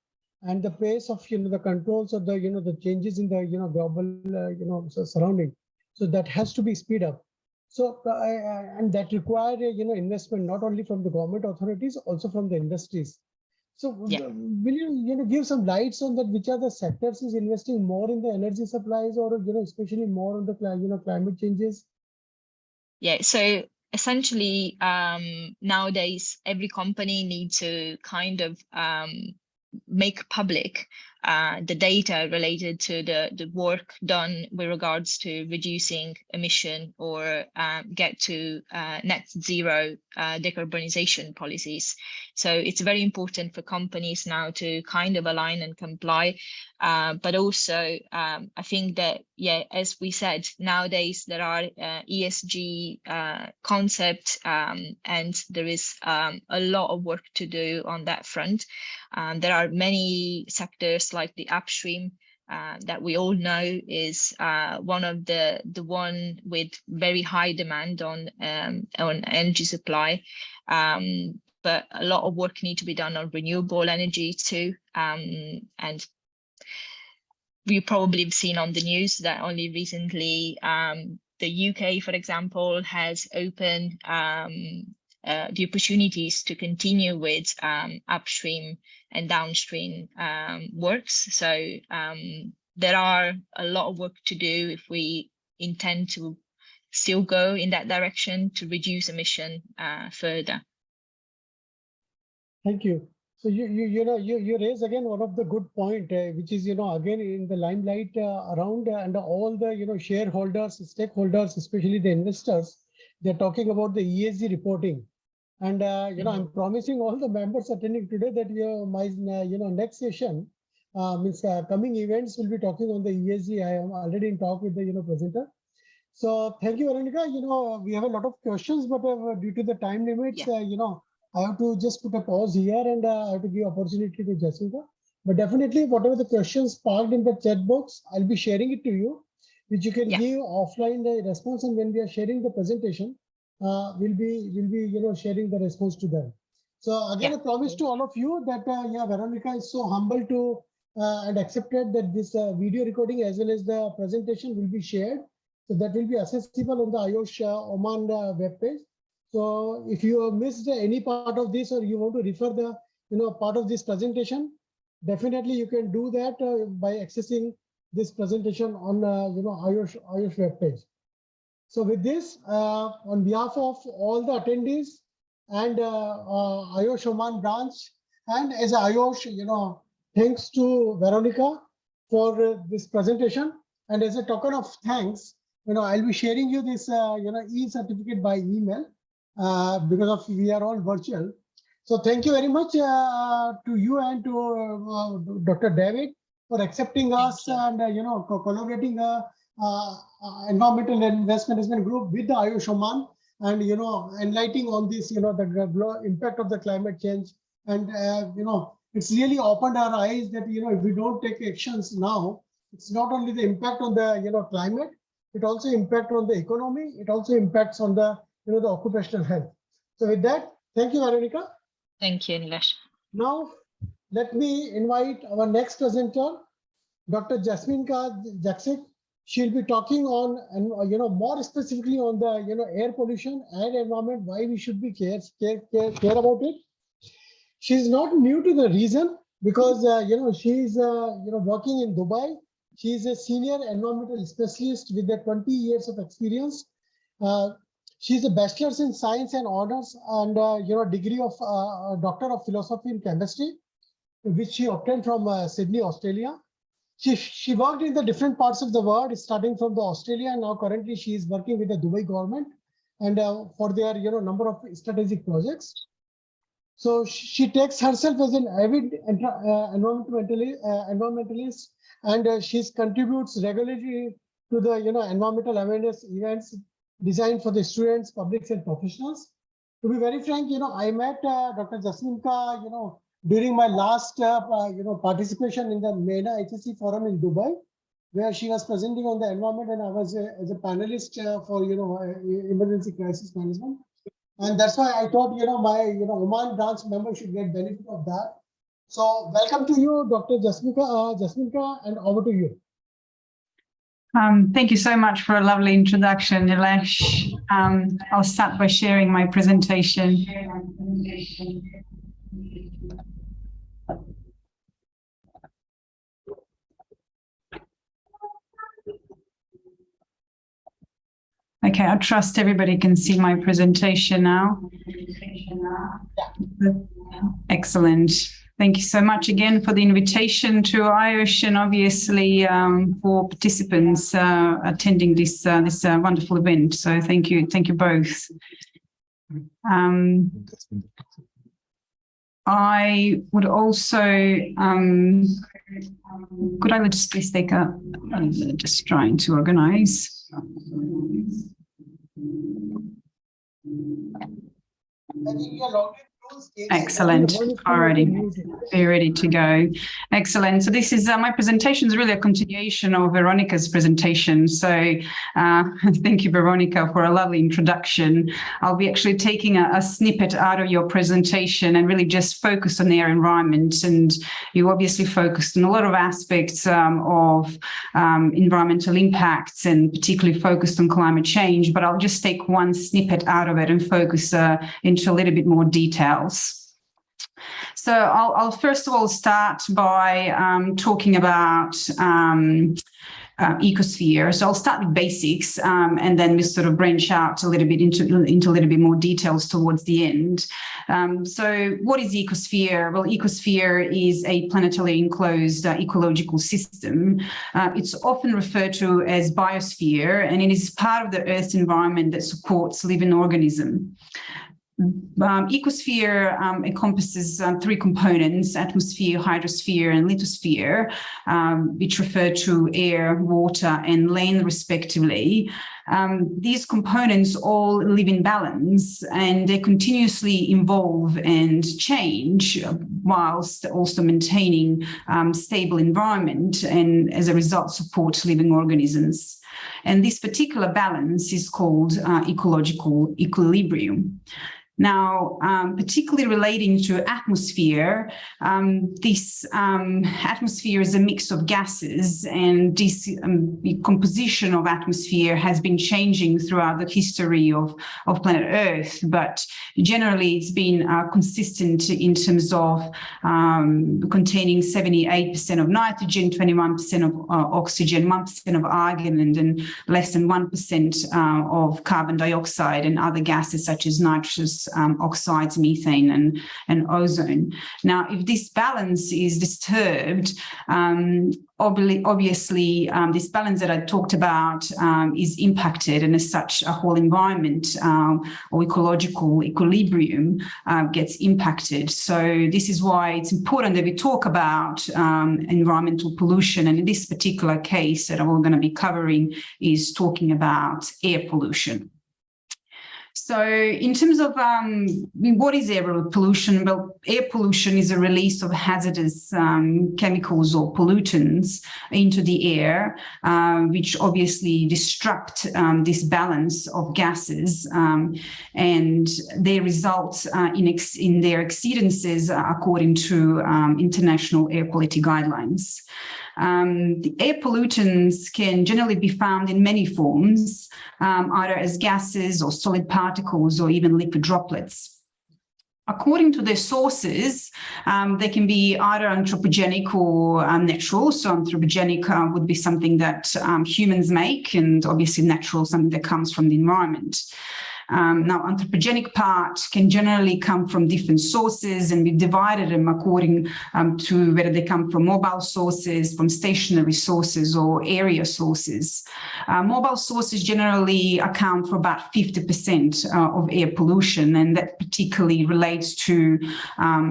and the pace of, you know, the controls of the, you know, the changes in the, you know, global, you know, surrounding. So that has to be speed up. So and that require, you know, investment not only from the government authorities, also from the industries. So Yeah. will you know, give some lights on that? Which are the sectors is investing more in the energy supplies, or, you know, especially more on the, you know, climate changes? Yeah, so essentially nowadays every company needs to kind of make public the data related to the work done with regards to reducing emission or get to net zero decarbonization policies. So it's very important for companies now to kind of align and comply. But also, I think that, yeah, as we said, nowadays there are ESG concepts and there is a lot of work to do on that front. There are many sectors like the upstream that we all know is one of the one with very high demand on energy supply. But a lot of work needs to be done on renewable energy too. And you probably have seen on the news that only recently the UK, for example, has opened the opportunities to continue with upstream and downstream works. So there are a lot of work to do if we intend to still go in that direction to reduce emission further. Thank you. So you raise again one of the good point, which is, you know, again in the limelight around and all the, you know, shareholders, stakeholders, especially the investors, they're talking about the ESG reporting. And you know, I'm promising all the members attending today that my you know, next session means coming events will be talking on the ESG. I am already in talk with the, you know, presenter. So thank you, Veronica. You know, we have a lot of questions, but due to the time limits, you know, I have to just put a pause here, and I have to give opportunity to Jessica. But definitely, whatever the questions parked in the chat box, I'll be sharing it to you, which you can give offline the response. And when we are sharing the presentation, we'll be you know, sharing the response to them. So again, I promise to all of you that yeah, Veronica is so humble to and accepted that this video recording as well as the presentation will be shared. So that will be accessible on the IOSH Oman webpage. So if you have missed any part of this, or you want to refer the, you know, part of this presentation, definitely you can do that by accessing this presentation on you know, IOSH webpage. So with this, on behalf of all the attendees and IOSH Oman branch, and as a IOSH, you know, thanks to Veronica for this presentation. And as a token of thanks, you know, I'll be sharing you this, you know, e-certificate by email because of we are all virtual. So thank you very much to you and to Dr. David for accepting us and, you know, collaborating environmental and investment management group with the IOSH Oman, and, you know, enlightening on this, you know, the impact of the climate change. And, you know, it's really opened our eyes that, you know, if we don't take actions now, it's not only the impact on the, you know, climate, it also impact on the economy. It also impacts on the, you know, the occupational health. So with that, thank you, Veronica. Thank you, Nilesh. Now, let me invite our next presenter, Dr. Jasmine Jaksik. She'll be talking on, and you know, more specifically on the, you know, air pollution and environment, why we should be care about it. She's not new to the region because you know, she's you know, working in Dubai. She's a senior environmental specialist with 20 years of experience. She's a bachelor's in science and honors and degree of Doctor of Philosophy in Chemistry, which she obtained from Sydney, Australia. She worked in the different parts of the world, starting from the Australia, and now currently she is working with the Dubai government and for their number of strategic projects. So she takes herself as an avid environmentalist, and she contributes regularly to the environmental awareness events designed for the students, publics, and professionals. To be very frank, I met Dr. Jasminka, during my last participation in the MENA HSC forum in Dubai, where she was presenting on the environment, and I was as a panelist for emergency crisis management. And that's why I thought, my Oman branch member should get benefit of that. So welcome to you, Dr. Jasminka, and over to you. Thank you so much for a lovely introduction, IOSH. I'll start by sharing my presentation. Okay, I trust everybody can see my presentation now. Excellent. Thank you so much again for the invitation to IOSH, and obviously for participants attending this wonderful event. So thank you both. I would also could I just please take I'm just trying to organize. Excellent. Already. Be ready to go. Excellent. So this is my presentation is really a continuation of Veronica's presentation. So thank you, Veronica, for a lovely introduction. I'll be actually taking a snippet out of your presentation and really just focus on their environment. And you obviously focused on a lot of aspects of environmental impacts, and particularly focused on climate change. But I'll just take one snippet out of it and focus into a little bit more detail. So I'll first of all start by talking about ecosphere. So I'll start with basics, and then we sort of branch out a little bit into a little bit more details towards the end. So what is ecosphere? Well, ecosphere is a planetary enclosed ecological system. It's often referred to as biosphere, and it is part of the Earth's environment that supports living organisms. Ecosphere encompasses three components: atmosphere, hydrosphere, and lithosphere, which refer to air, water, and land respectively. These components all live in balance, and they continuously evolve and change whilst also maintaining stable environment, and as a result support living organisms. And this particular balance is called ecological equilibrium. Now, particularly relating to atmosphere, this atmosphere is a mix of gases, and this composition of atmosphere has been changing throughout the history of planet Earth, but generally it's been consistent in terms of containing 78% of nitrogen, 21% of oxygen, 1% of argon, and then less than 1% of carbon dioxide and other gases such as nitrous oxides, methane, and ozone. Now, if this balance is disturbed, obviously this balance that I talked about is impacted, and as such a whole environment or ecological equilibrium gets impacted. So this is why it's important that we talk about environmental pollution, and in this particular case that I'm going to be covering is talking about air pollution. So in terms of what is air pollution? Well, air pollution is a release of hazardous chemicals or pollutants into the air, which obviously disrupt this balance of gases, and they result in their exceedances according to international air quality guidelines. The air pollutants can generally be found in many forms, either as gases or solid particles or even liquid droplets. According to their sources, they can be either anthropogenic or natural. So anthropogenic would be something that humans make, and obviously natural, something that comes from the environment. Now, anthropogenic part can generally come from different sources, and we've divided them according to whether they come from mobile sources, from stationary sources, or area sources. Mobile sources generally account for about 50% of air pollution, and that particularly relates to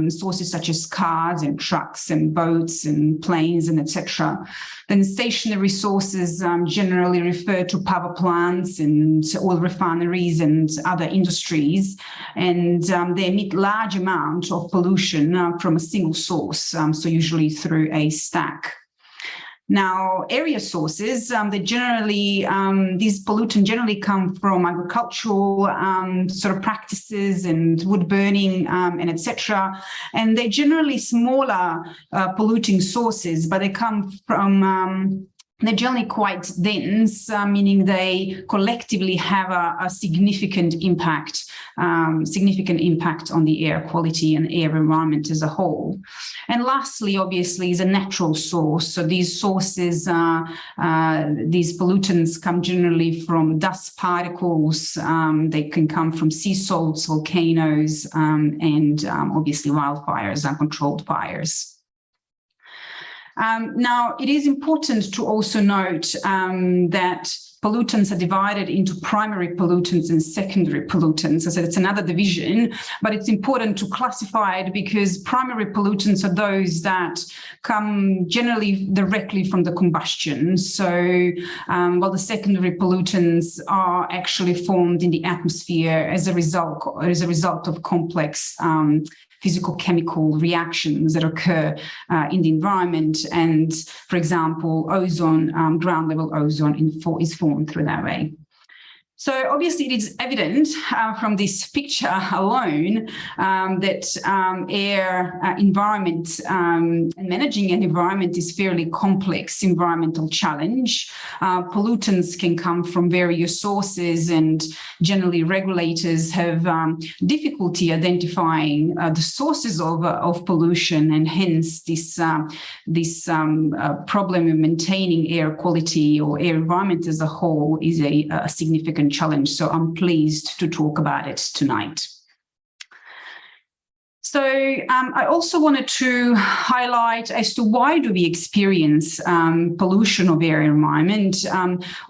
sources such as cars and trucks and boats and planes and etc. Then stationary sources generally refer to power plants and oil refineries and other industries, and they emit large amounts of pollution from a single source, so usually through a stack. Now, area sources, they generally, these pollutants generally come from agricultural sort of practices and wood burning and etc. And they're generally smaller polluting sources, but they come from they're generally quite dense, meaning they collectively have a significant impact on the air quality and air environment as a whole. And lastly, obviously, is a natural source. So these sources, these pollutants come generally from dust particles. They can come from sea salts, volcanoes, and obviously wildfires, uncontrolled fires. Now, it is important to also note that pollutants are divided into primary pollutants and secondary pollutants. So it's another division, but it's important to classify it because primary pollutants are those that come generally directly from the combustion. So while the secondary pollutants are actually formed in the atmosphere as a result of complex physical-chemical reactions that occur in the environment. And, for example, ozone, ground-level ozone is formed through that way. So obviously it is evident from this picture alone that air environment and managing an environment is fairly complex environmental challenge. Pollutants can come from various sources, and generally regulators have difficulty identifying the sources of pollution, and hence this problem of maintaining air quality or air environment as a whole is a significant challenge. So I'm pleased to talk about it tonight. So I also wanted to highlight as to why do we experience pollution of air environment.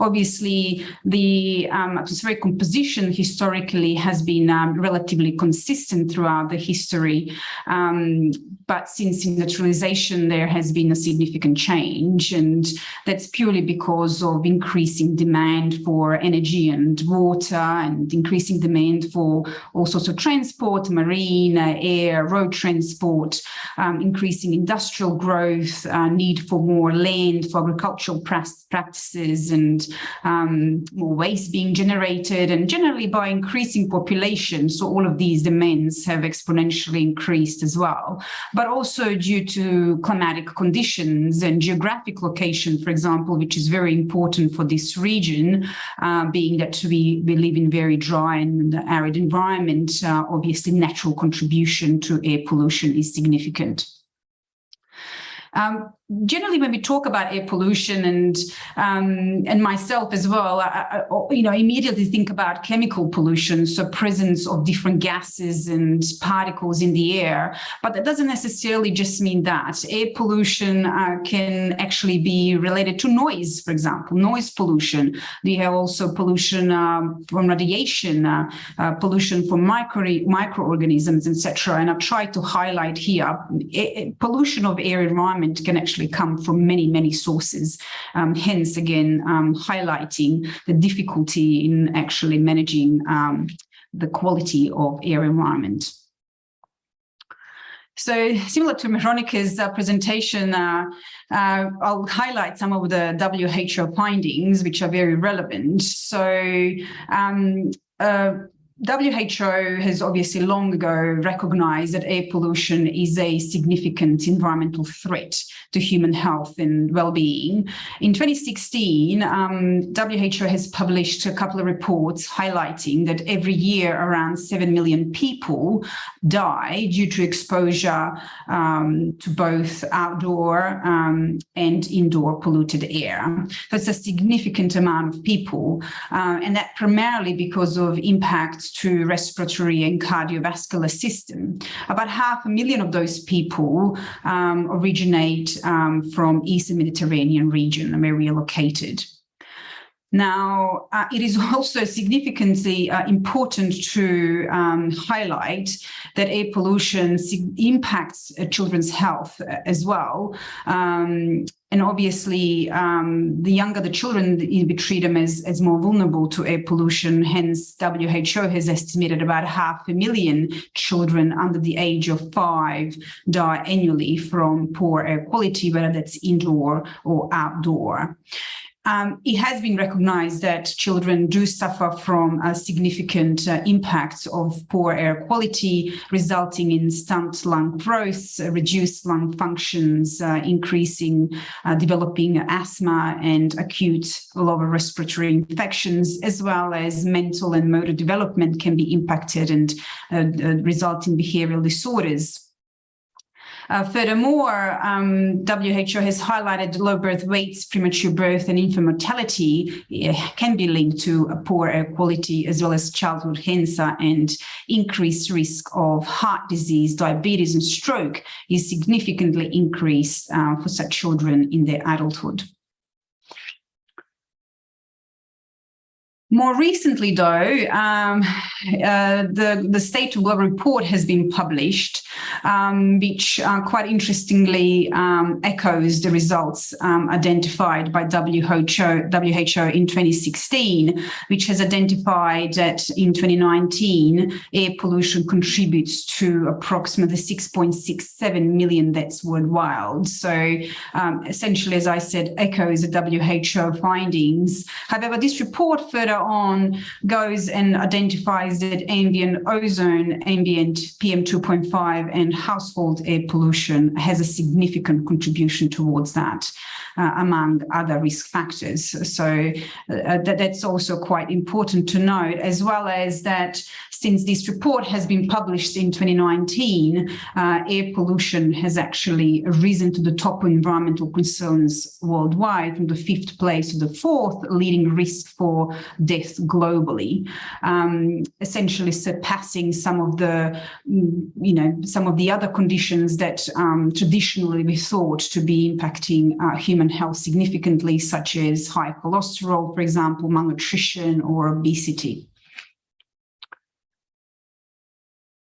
Obviously, the atmospheric composition historically has been relatively consistent throughout the history. But since industrialization, there has been a significant change, and that's purely because of increasing demand for energy and water, and increasing demand for all sorts of transport, marine, air, road transport, increasing industrial growth, need for more land for agricultural practices, and more waste being generated, and generally by increasing population. So all of these demands have exponentially increased as well, but also due to climatic conditions and geographic location, for example, which is very important for this region, being that we live in very dry and arid environment. Obviously, natural contribution to air pollution is significant. Generally, when we talk about air pollution, and myself as well, I immediately think about chemical pollution, so presence of different gases and particles in the air. But that doesn't necessarily just mean that. Air pollution can actually be related to noise, for example, noise pollution. We have also pollution from radiation, pollution from microorganisms, etc. And I've tried to highlight here, pollution of air environment can actually come from many, many sources. Hence, again, highlighting the difficulty in actually managing the quality of air environment. So similar to Veronika's presentation, I'll highlight some of the WHO findings, which are very relevant. So WHO has obviously long ago recognized that air pollution is a significant environmental threat to human health and well-being. In 2016, WHO has published a couple of reports highlighting that every year around 7 million people die due to exposure to both outdoor and indoor polluted air. That's a significant amount of people, and that primarily because of impacts to respiratory and cardiovascular system. About 500,000 of those people originate from Eastern Mediterranean region where we are located. Now, it is also significantly important to highlight that air pollution impacts children's health as well. And obviously, the younger the children, we treat them as more vulnerable to air pollution. Hence, WHO has estimated about 500,000 children under the age of 5 die annually from poor air quality, whether that's indoor or outdoor. It has been recognized that children do suffer from significant impacts of poor air quality, resulting in stunted lung growth, reduced lung functions, increasing developing asthma and acute lower respiratory infections, as well as mental and motor development can be impacted and result in behavioral disorders. Furthermore, WHO has highlighted low birth weights, premature birth, and infant mortality can be linked to a poor air quality, as well as childhood cancer, and increased risk of heart disease, diabetes, and stroke is significantly increased for such children in their adulthood. More recently, though, the State of Global Report has been published, which quite interestingly echoes the results identified by WHO in 2016, which has identified that in 2019, air pollution contributes to approximately 6.67 million deaths worldwide. So essentially, as I said, echoes the WHO findings. However, this report further on goes and identifies that ambient ozone, ambient PM2.5 and household air pollution has a significant contribution towards that, among other risk factors. So that's also quite important to note, as well as that since this report has been published in 2019, air pollution has actually risen to the top of environmental concerns worldwide, from the 5th place to the 4th leading risk for death globally, essentially surpassing some of the, some of the other conditions that traditionally we thought to be impacting human health significantly, such as high cholesterol, for example, malnutrition or obesity.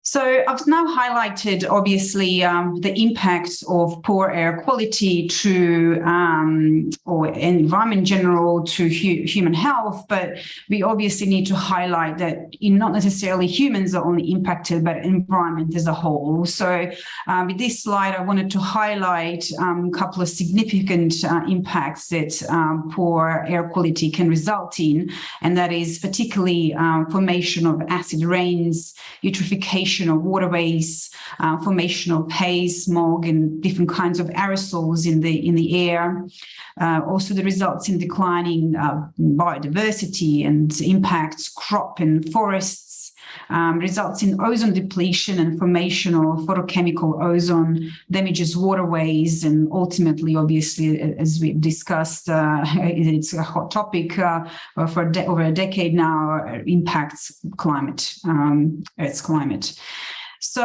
So I've now highlighted, obviously, the impacts of poor air quality to, or environment in general, to human health, but we obviously need to highlight that not necessarily humans are only impacted, but environment as a whole. So with this slide, I wanted to highlight a couple of significant impacts that poor air quality can result in, and that is particularly formation of acid rains, eutrophication of waterways, formation of haze, smog, and different kinds of aerosols in the air. Also, the results in declining biodiversity and impacts crop and forests. Results in ozone depletion and formation of photochemical ozone, damages waterways, and ultimately, obviously, as we've discussed, it's a hot topic for over a decade now, impacts climate, Earth's climate. So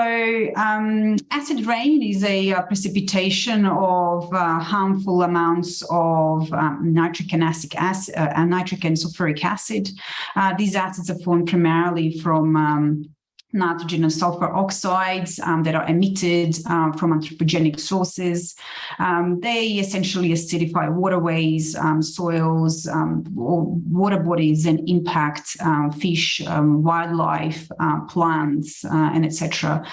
acid rain is a precipitation of harmful amounts of nitric and sulfuric acid. These acids are formed primarily from nitrogen and sulfur oxides that are emitted from anthropogenic sources. They essentially acidify waterways, soils, water bodies, and impact fish, wildlife, plants, and etc.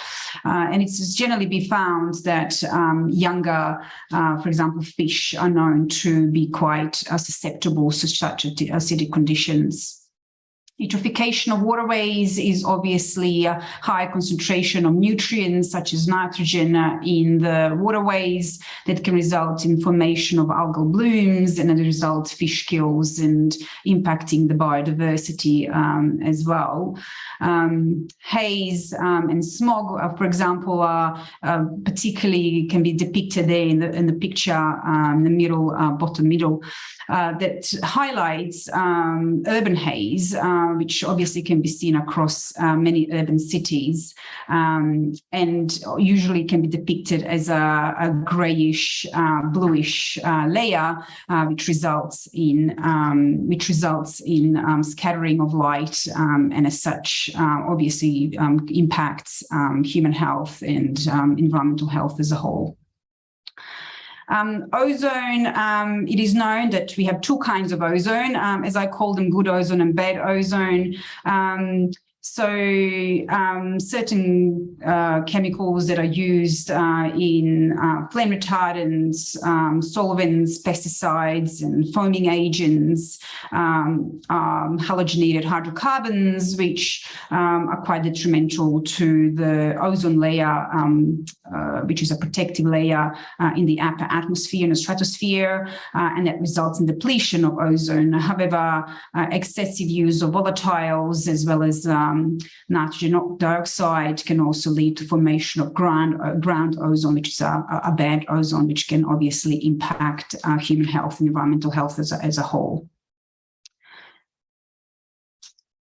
And it's generally been found that younger, for example, fish are known to be quite susceptible to such acidic conditions. Eutrophication of waterways is obviously a high concentration of nutrients such as nitrogen in the waterways that can result in formation of algal blooms, and as a result fish kills and impacting the biodiversity as well. Haze and smog, for example, particularly can be depicted there in the picture in the middle, bottom middle, that highlights urban haze, which obviously can be seen across many urban cities, and usually can be depicted as a grayish, bluish layer, which results in scattering of light, and as such, obviously impacts human health and environmental health as a whole. Ozone, it is known that we have two kinds of ozone, as I call them, good ozone and bad ozone. Certain chemicals that are used in flame retardants, solvents, pesticides, and foaming agents, halogenated hydrocarbons, which are quite detrimental to the ozone layer, which is a protective layer in the upper atmosphere and the stratosphere, and that results in depletion of ozone. However, excessive use of volatiles as well as nitrogen dioxide can also lead to formation of ground ozone, which is a bad ozone, which can obviously impact human health and environmental health as a whole.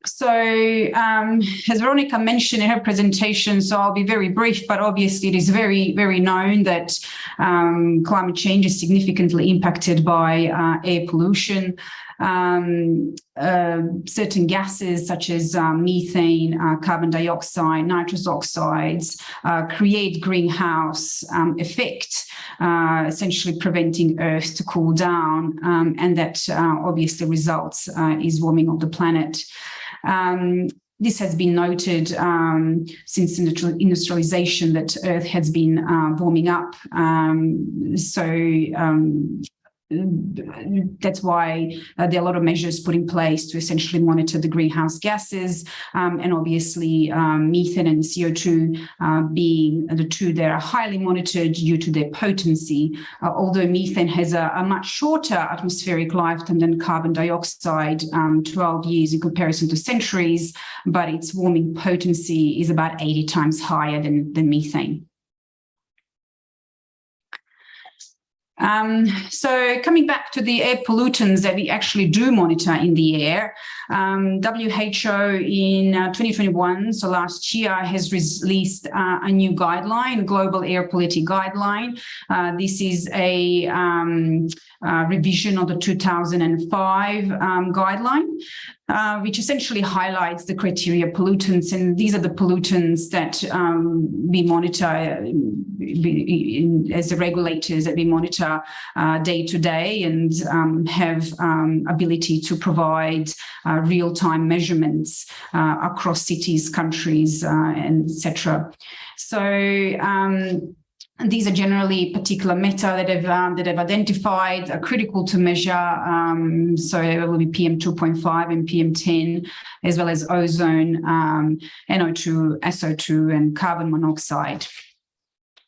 So as Veronica mentioned in her presentation, so I'll be very brief, but obviously it is very, very known that climate change is significantly impacted by air pollution. Certain gases such as methane, carbon dioxide, nitrous oxides create greenhouse effect, essentially preventing Earth to cool down, and that obviously results is warming of the planet. This has been noted since industrialization that Earth has been warming up. That's why there are a lot of measures put in place to essentially monitor the greenhouse gases, and obviously methane and CO2 being the two that are highly monitored due to their potency. Although methane has a much shorter atmospheric lifetime than carbon dioxide, 12 years in comparison to centuries, but its warming potency is about 80 times higher than methane. So coming back to the air pollutants that we actually do monitor in the air, WHO in 2021, so last year, has released a new guideline, Global Air Quality Guideline. This is a revision of the 2005 guideline, which essentially highlights the criteria pollutants, and these are the pollutants that we monitor as the regulators, that we monitor day to day, and have ability to provide real-time measurements across cities, countries, and etc. So these are generally particular meta that have identified are critical to measure. So it will be PM2.5 and PM10, as well as ozone, NO2, SO2, and carbon monoxide.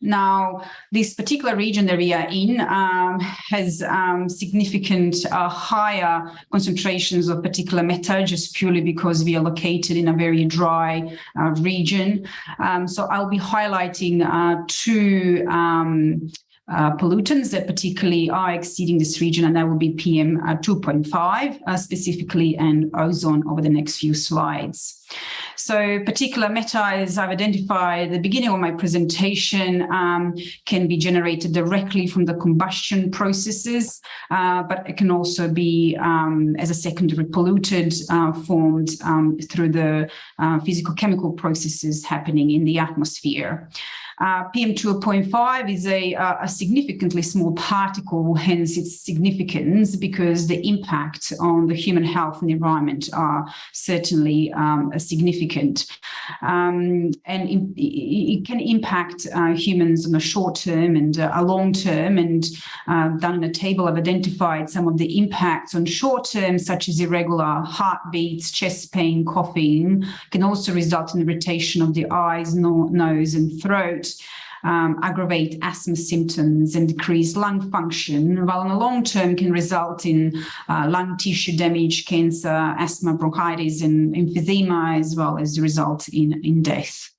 Now, this particular region that we are in has significant higher concentrations of particular matter, just purely because we are located in a very dry region. So I'll be highlighting two pollutants that particularly are exceeding this region, and that will be PM2.5 specifically, and ozone over the next few slides. So particular matter, as I've identified at the beginning of my presentation, can be generated directly from the combustion processes, but it can also be as a secondary polluted formed through the physical-chemical processes happening in the atmosphere. PM2.5 is a significantly small particle, hence its significance, because the impact on the human health and the environment are certainly significant. And it can impact humans on a short term and a long term. And down in a table, I've identified some of the impacts on short term, such as irregular heartbeats, chest pain, coughing, can also result in irritation of the eyes, nose, and throat. Aggravate asthma symptoms and decrease lung function, while in the long term can result in lung tissue damage, cancer, asthma, bronchitis, and emphysema, as well as result in death.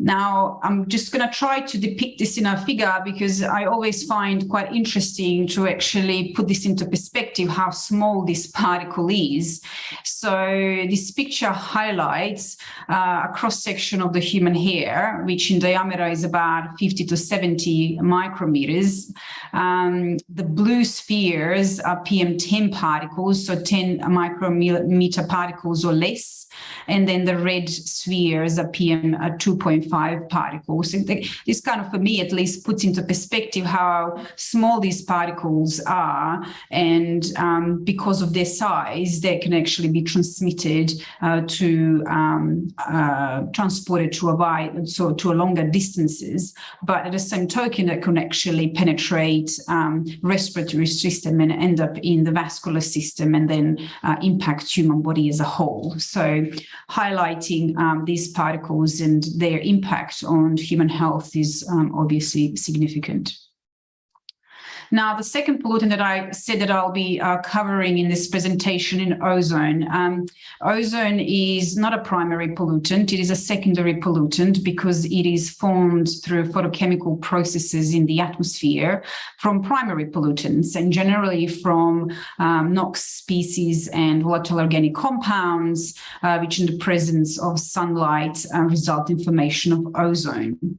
Now, I'm just going to try to depict this in a figure because I always find quite interesting to actually put this into perspective, how small this particle is. So this picture highlights a cross-section of the human hair, which in diameter is about 50 to 70 micrometers. The blue spheres are PM10 particles, so 10 micrometer particles or less. And then the red spheres are PM 2.5 particles. So this kind of, for me at least, puts into perspective how small these particles are. And because of their size, they can actually be transmitted transported to a longer distances. But at the same token, it can actually penetrate respiratory system and end up in the vascular system and then impact human body as a whole. So highlighting these particles and their impact on human health is obviously significant. Now, the second pollutant that I said that I'll be covering in this presentation in ozone. Ozone is not a primary pollutant. It is a secondary pollutant because it is formed through photochemical processes in the atmosphere from primary pollutants and generally from NOx species and volatile organic compounds, which in the presence of sunlight result in formation of ozone.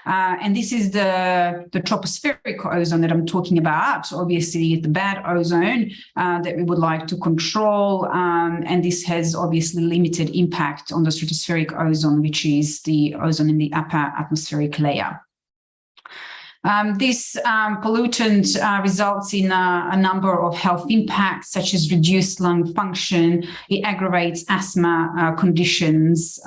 And this is the tropospheric ozone that I'm talking about, obviously the bad ozone that we would like to control. And this has obviously limited impact on the stratospheric ozone, which is the ozone in the upper atmospheric layer. This pollutant results in a number of health impacts, such as reduced lung function. It aggravates asthma conditions,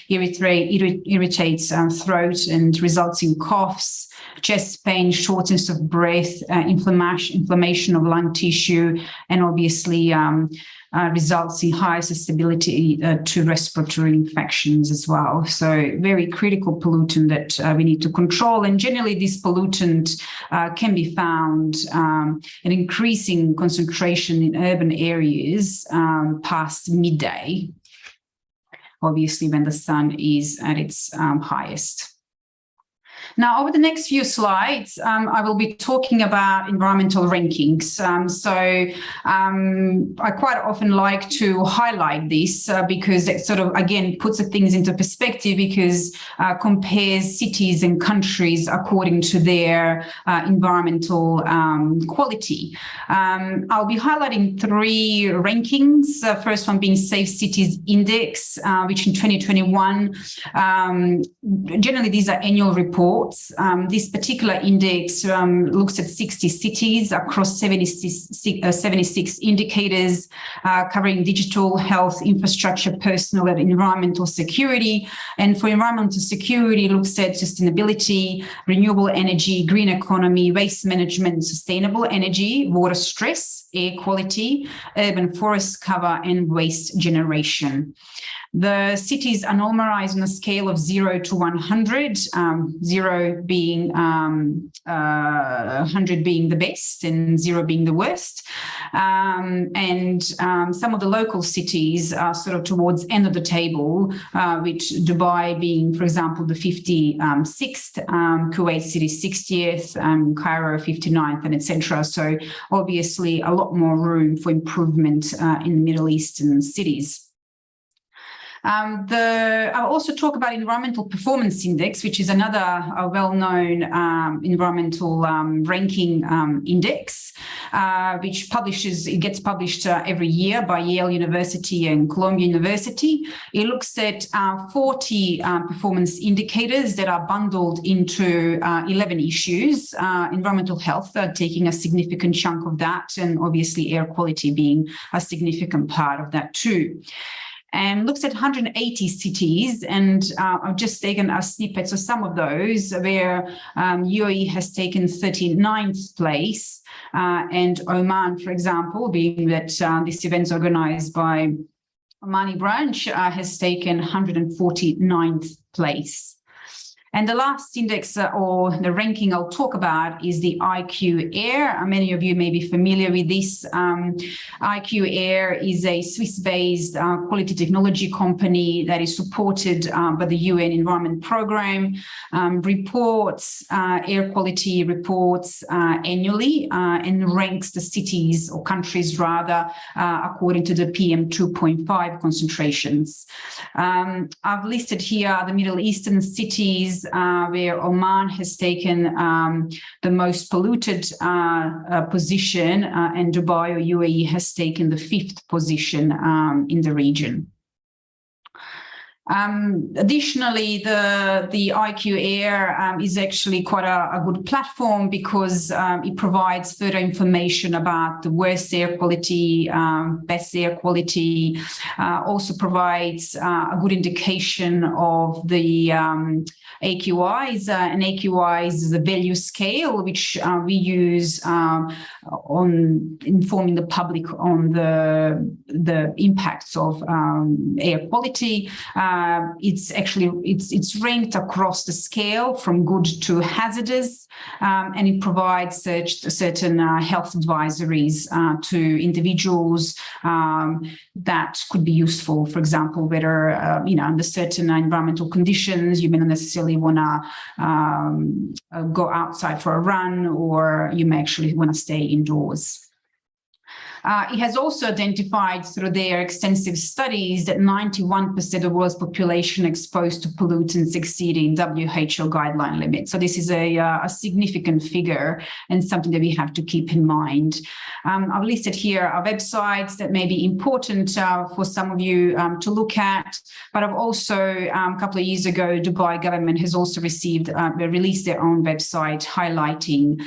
irritates throat and results in coughs, chest pain, shortness of breath, inflammation of lung tissue, and obviously results in high susceptibility to respiratory infections as well. So very critical pollutant that we need to control. And generally this pollutant can be found an increasing concentration in urban areas past midday, obviously when the sun is at its highest. Now, over the next few slides, I will be talking about environmental rankings. I quite often like to highlight this because it sort of, again, puts the things into perspective because compares cities and countries according to their environmental quality. I'll be highlighting three rankings. First one being Safe Cities Index, which in 2021, generally these are annual reports. This particular index looks at 60 cities across 76 indicators covering digital, health, infrastructure, personal and environmental security. And for environmental security, it looks at sustainability, renewable energy, green economy, waste management, sustainable energy, water stress, air quality, urban forest cover, and waste generation. The cities are normalized on a scale of 0 to 100, 0 being 100 being the best and 0 being the worst. Some of the local cities are sort of towards the end of the table, with Dubai being, for example, the 56th, Kuwait City 60th, Cairo 59th, and etc. So obviously a lot more room for improvement in Middle Eastern cities. I'll also talk about Environmental Performance Index, which is another well-known environmental ranking index, which gets published every year by Yale University and Columbia University. It looks at 40 performance indicators that are bundled into 11 issues, environmental health taking a significant chunk of that, and obviously air quality being a significant part of that too. and looks at 180 cities. And I've just taken a snippet of some of those where UAE has taken 39th place, and Oman, for example, being that this event's organized by Omani branch, has taken 149th place. And the last index or the ranking I'll talk about is the IQ Air. Many of you may be familiar with this. IQ Air is a Swiss-based quality technology company that is supported by the UN Environment Programme, reports air quality reports annually and ranks the cities or countries rather according to the PM 2.5 concentrations. I've listed here the Middle Eastern cities where Oman has taken the most polluted position, and Dubai or UAE has taken the 5th position in the region. Additionally, the IQ Air is actually quite a good platform because it provides further information about the worst air quality, best air quality, also provides a good indication of the AQIs, and AQIs is the value scale which we use on informing the public on the impacts of air quality. It's ranked across the scale from good to hazardous, and it provides certain health advisories to individuals that could be useful. For example, whether under certain environmental conditions you may not necessarily want to go outside for a run, or you may actually want to stay indoors. It has also identified through their extensive studies that 91% of the world's population exposed to pollutants exceeding WHO guideline limits. So this is a significant figure and something that we have to keep in mind. I've listed here our websites that may be important for some of you to look at, but I've also, a couple of years ago, Dubai government has also released their own website highlighting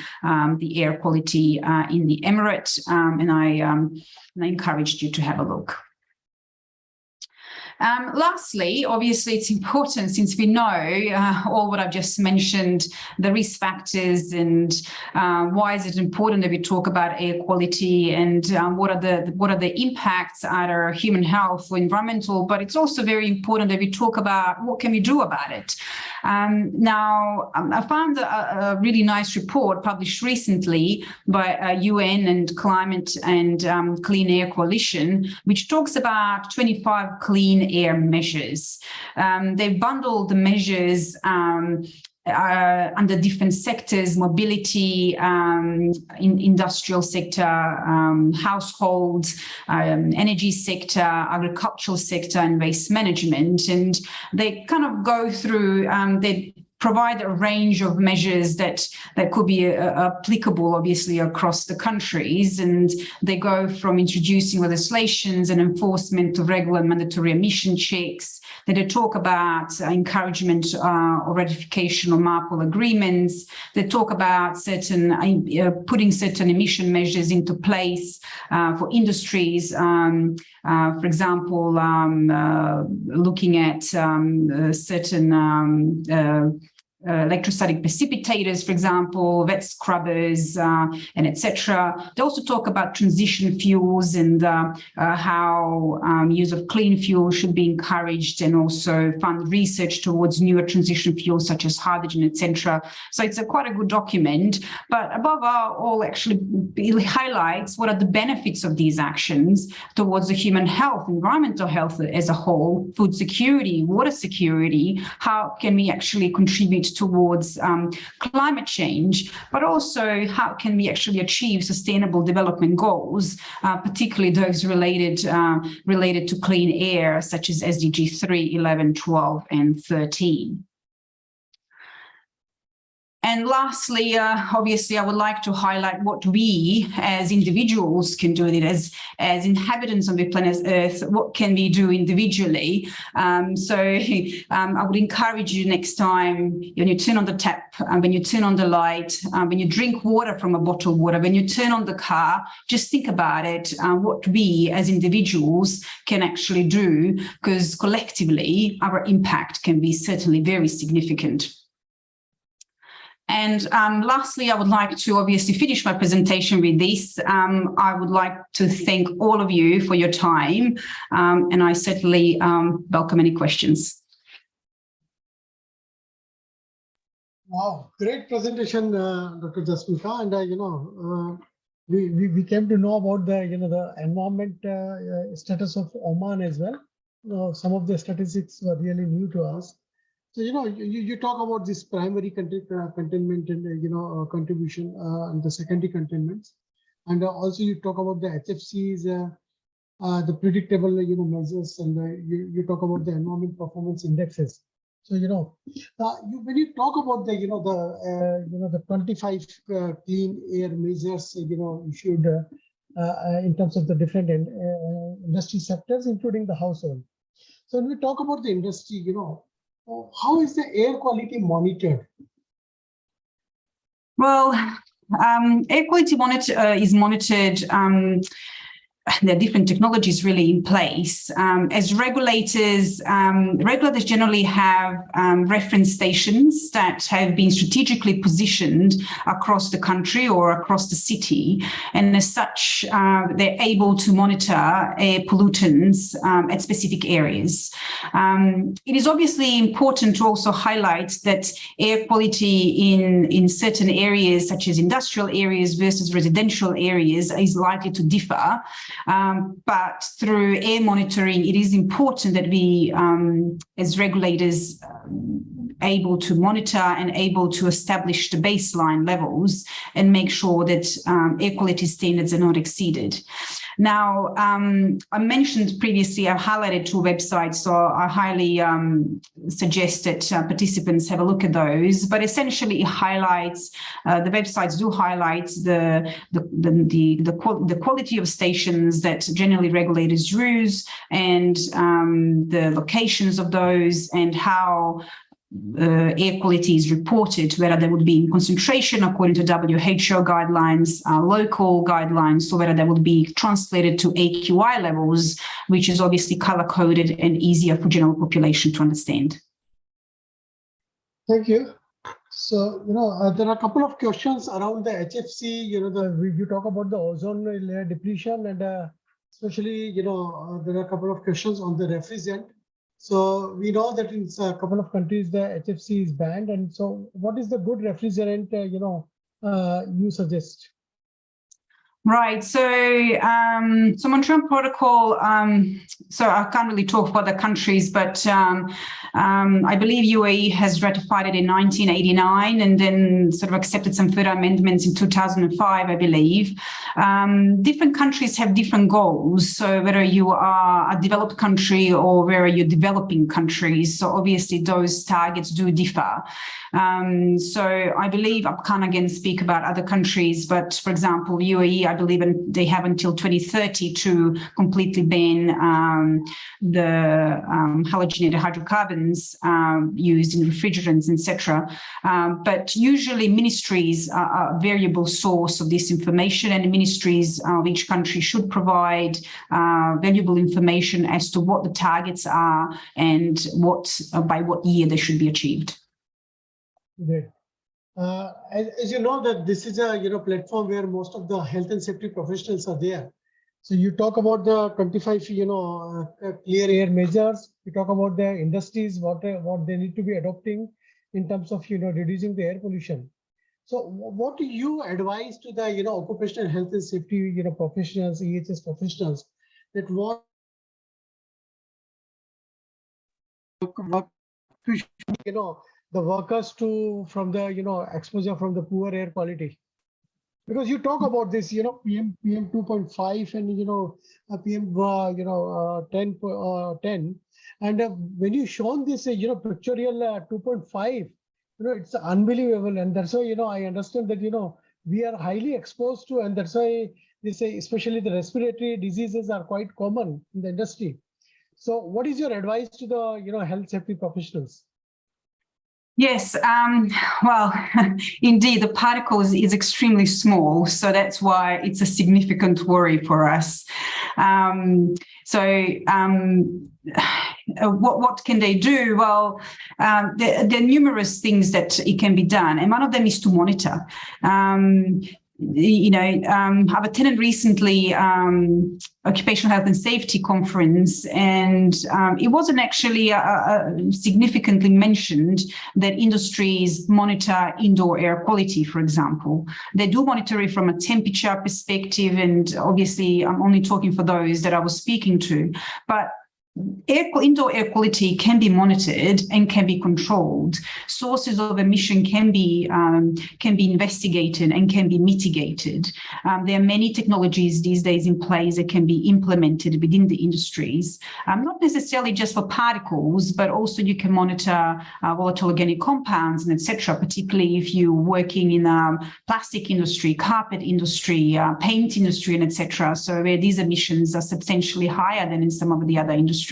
the air quality in the Emirate, and I encouraged you to have a look. Lastly, obviously, it's important, since we know all what I've just mentioned, the risk factors, and why is it important that we talk about air quality, and what are the impacts, either human health or environmental. But it's also very important that we talk about what can we do about it. Now, I found a really nice report published recently by UN and Climate and Clean Air Coalition, which talks about 25 clean air measures. They bundled the measures under different sectors: mobility, industrial sector, households, energy sector, agricultural sector, and waste management. And they kind of go through, they provide a range of measures that could be applicable, obviously, across the countries. And they go from introducing legislations and enforcement of regular mandatory emission checks. Then they talk about encouragement or ratification of MARPOL agreements. They talk about putting certain emission measures into place for industries. For example, looking at certain electrostatic precipitators, for example, wet scrubbers, and etc. They also talk about transition fuels and how use of clean fuel should be encouraged, and also fund research towards newer transition fuels such as hydrogen, etc. So it's quite a good document. But above all, actually, it highlights what are the benefits of these actions towards the human health, environmental health as a whole, food security, water security. How can we actually contribute towards climate change, but also how can we actually achieve sustainable development goals, particularly those related to clean air, such as SDG 3, 11, 12, and 13. And lastly, obviously, I would like to highlight what we as individuals can do, as inhabitants of the planet Earth, what can we do individually. I would encourage you next time when you turn on the tap, when you turn on the light, when you drink water from a bottle of water, when you turn on the car, just think about it, what we as individuals can actually do, because collectively our impact can be certainly very significant. And lastly, I would like to obviously finish my presentation with this. I would like to thank all of you for your time, and I certainly welcome any questions. Wow, great presentation, Dr. Jasmika. And we came to know about the the environment status of Oman as well. Some of the statistics were really new to us. So you talk about this primary containment and contribution and the secondary containments, and also you talk about the HFCs, the predictable measures, and you talk about the environment performance indexes. So when you talk about the the 25 clean air measures issued in terms of the different industry sectors, including the household. So when we talk about the industry, how is the air quality monitored? Well, air quality is monitored. There are different technologies really in place. As regulators, regulators generally have reference stations that have been strategically positioned across the country or across the city. And as such, they're able to monitor air pollutants at specific areas. It is obviously important to also highlight that air quality in certain areas, such as industrial areas versus residential areas, is likely to differ. But through air monitoring, it is important that we, as regulators, able to monitor and able to establish the baseline levels and make sure that air quality standards are not exceeded. Now, I mentioned previously, I've highlighted 2 websites, so I highly suggest that participants have a look at those. But essentially, it highlights, the websites do highlight the quality of stations that generally regulators use, and the locations of those, and how air quality is reported, whether there would be in concentration according to WHO guidelines, local guidelines, so whether they would be translated to AQI levels, which is obviously color-coded and easier for general population to understand. Thank you. So, there are a couple of questions around the HFC. You talk about the ozone layer depletion, and especially, there are a couple of questions on the refrigerant. So we know that in a couple of countries the HFC is banned, and so what is the good refrigerant you suggest? Right. So, Montreal Protocol. So I can't really talk for other countries, but I believe UAE has ratified it in 1989, and then sort of accepted some further amendments in 2005, I believe. Different countries have different goals. So whether you are a developed country or whether you're developing countries, so obviously those targets do differ. So I believe I can't again speak about other countries, but for example, UAE, I believe they have until 2030 to completely ban the halogenated hydrocarbons used in refrigerants, etc. But usually ministries are a variable source of this information, and the ministries of each country should provide valuable information as to what the targets are and by what year they should be achieved. Great. As you know that this is a platform where most of the health and safety professionals are there. So you talk about the 25 clear air measures. You talk about the industries, what they need to be adopting in terms of reducing the air pollution. So what do you advise to the occupational health and safety professionals, EHS professionals, that what the workers from the exposure from the poor air quality? Because you talk about this PM 2.5 and PM 10, and when you shown this pictorial 2.5, it's unbelievable. And that's why, I understand that, we are highly exposed to, and that's why they say, especially the respiratory diseases are quite common in the industry. So what is your advice to the, health safety professionals? Yes, well, indeed, the particles is extremely small, so that's why it's a significant worry for us. What can they do? Well, there are numerous things that it can be done, and one of them is to monitor. I've attended recently occupational health and safety conference, and it wasn't actually significantly mentioned that industries monitor indoor air quality, for example. They do monitor it from a temperature perspective, and obviously I'm only talking for those that I was speaking to, but indoor air quality can be monitored and can be controlled. Sources of emission can be investigated and can be mitigated. There are many technologies these days in place that can be implemented within the industries, not necessarily just for particles, but also you can monitor volatile organic compounds and etc. Particularly if you're working in plastic industry, carpet industry, paint industry, and etc. So where these emissions are substantially higher than in some of the other industries.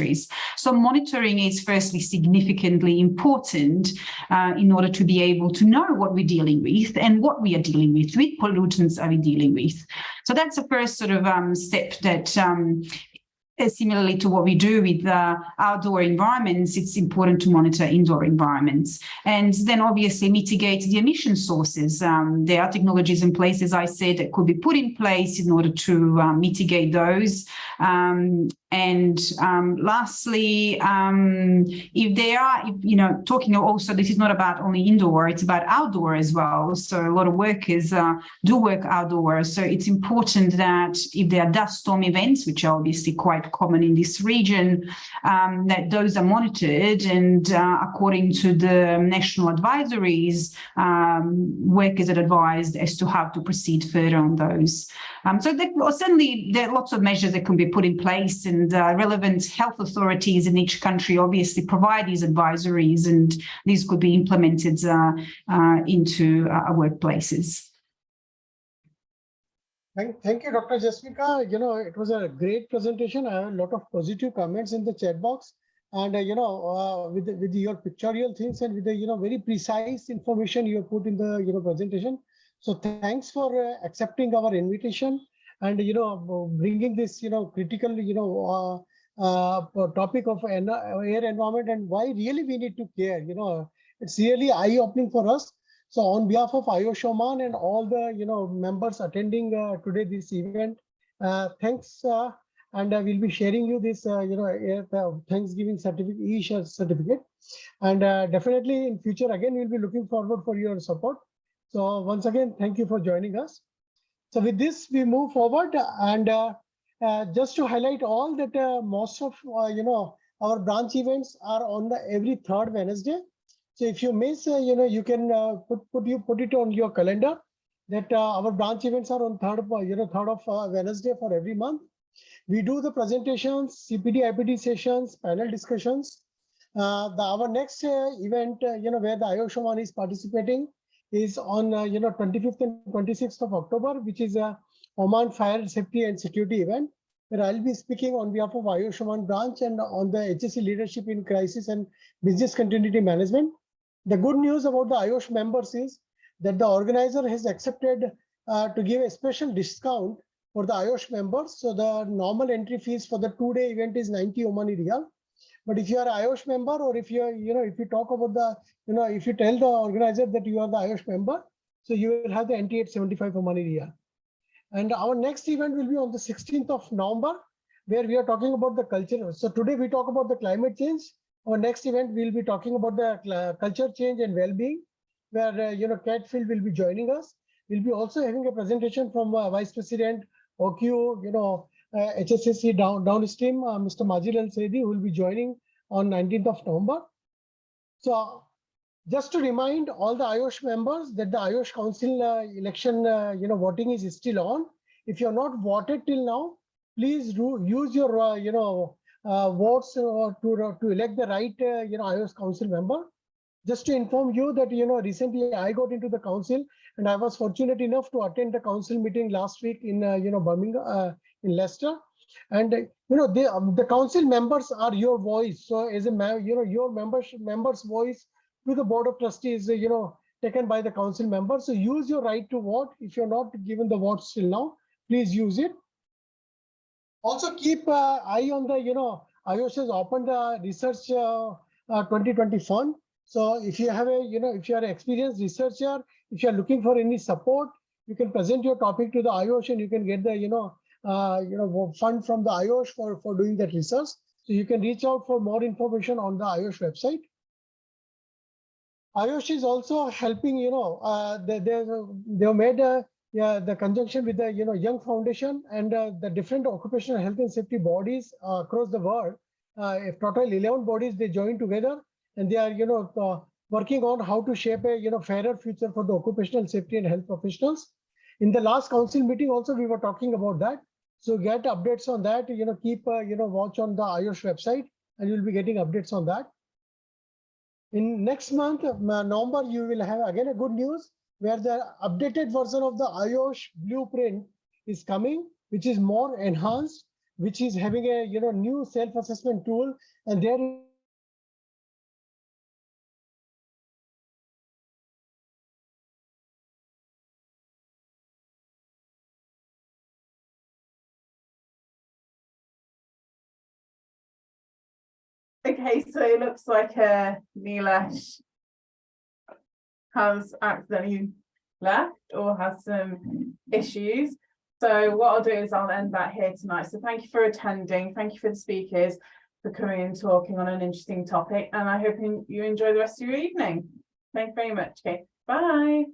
So monitoring is firstly significantly important in order to be able to know what we're dealing with and what we are dealing with pollutants are we dealing with. So that's the first sort of step that similarly to what we do with outdoor environments, it's important to monitor indoor environments and then obviously mitigate the emission sources. There are technologies in place, as I said, that could be put in place in order to mitigate those. Lastly, if they are, talking also, this is not about only indoor, it's about outdoor as well. So a lot of workers do work outdoors. So it's important that if there are dust storm events, which are obviously quite common in this region, that those are monitored and according to the national advisories, workers are advised as to how to proceed further on those. Certainly there are lots of measures that can be put in place, and relevant health authorities in each country obviously provide these advisories, and these could be implemented into our workplaces. Thank you, Dr. Jasmika. It was a great presentation. I have a lot of positive comments in the chat box, and with your pictorial things and with the very precise information you have put in the presentation. So thanks for accepting our invitation and bringing this critical topic of air environment and why really we need to care. It's really eye-opening for us. So on behalf of IOSH Oman and all the members attending today this event, thanks, and we'll be sharing you this Thanksgiving certificate, and definitely in future again we'll be looking forward for your support. So once again, thank you for joining us. So with this we move forward, and just to highlight all that most of our branch events are on every third Wednesday. So if you miss, you can put it on your calendar that our branch events are on third of Wednesday for every month. We do the presentations, CPD, IPD sessions, panel discussions. Our next event, where the IOSH Oman is participating, is on 25th and 26th of October, which is a Oman Fire Safety and Security event, where I'll be speaking on behalf of IOSH Oman branch and on the HSE leadership in crisis and business continuity management. The good news about the IOSH members is that the organizer has accepted to give a special discount for the IOSH members. So the normal entry fees for the 2-day event is 90 Omani Riyal. But if you are an IOSH member, or if you are, if you talk about the, if you tell the organizer that you are the IOSH member, so you will have the entry at 75 Omani Riyal. And our next event will be on the 16th of November, where we are talking about the culture. So today we talk about the climate change. Our next event, we'll be talking about the culture change and well-being, where Kat Field will be joining us. We'll be also having a presentation from Vice President OQ, HSSC downstream, Mr. Majid Al Saidi, who will be joining on 19th of November. So just to remind all the IOSH members that the IOSH Council election, voting is still on. If you're not voted till now, please use your, votes to elect the right, IOSH Council member. Just to inform you that, recently I got into the council, and I was fortunate enough to attend the council meeting last week in, Birmingham, in Leicester. And, the council members are your voice. So as a, your members' voice to the board of trustees, taken by the council members. So use your right to vote. If you're not given the vote still now, please use it. Also keep eye on the, IOSH has opened the research 2020 fund. So if you have a, if you are an experienced researcher, if you are looking for any support, you can present your topic to the IOSH and you can get the, fund from the IOSH for doing that research. So you can reach out for more information on the IOSH website. IOSH is also helping, they made the conjunction with the Young Foundation and the different occupational health and safety bodies across the world. A total 11 bodies, they join together and they are working on how to shape a fairer future for the occupational safety and health professionals. In the last council meeting also we were talking about that. So get updates on that. Keep watch on the IOSH website and you'll be getting updates on that. In next month, November, you will have again a good news where the updated version of the IOSH blueprint is coming, which is more enhanced, which is having a new self-assessment tool, and there Okay, so it looks like Nilesh has accidentally left or has some issues. So what I'll do is I'll end that here tonight. So thank you for attending. Thank you for the speakers for coming and talking on an interesting topic. And I hope you enjoy the rest of your evening. Thank you very much. Okay, bye.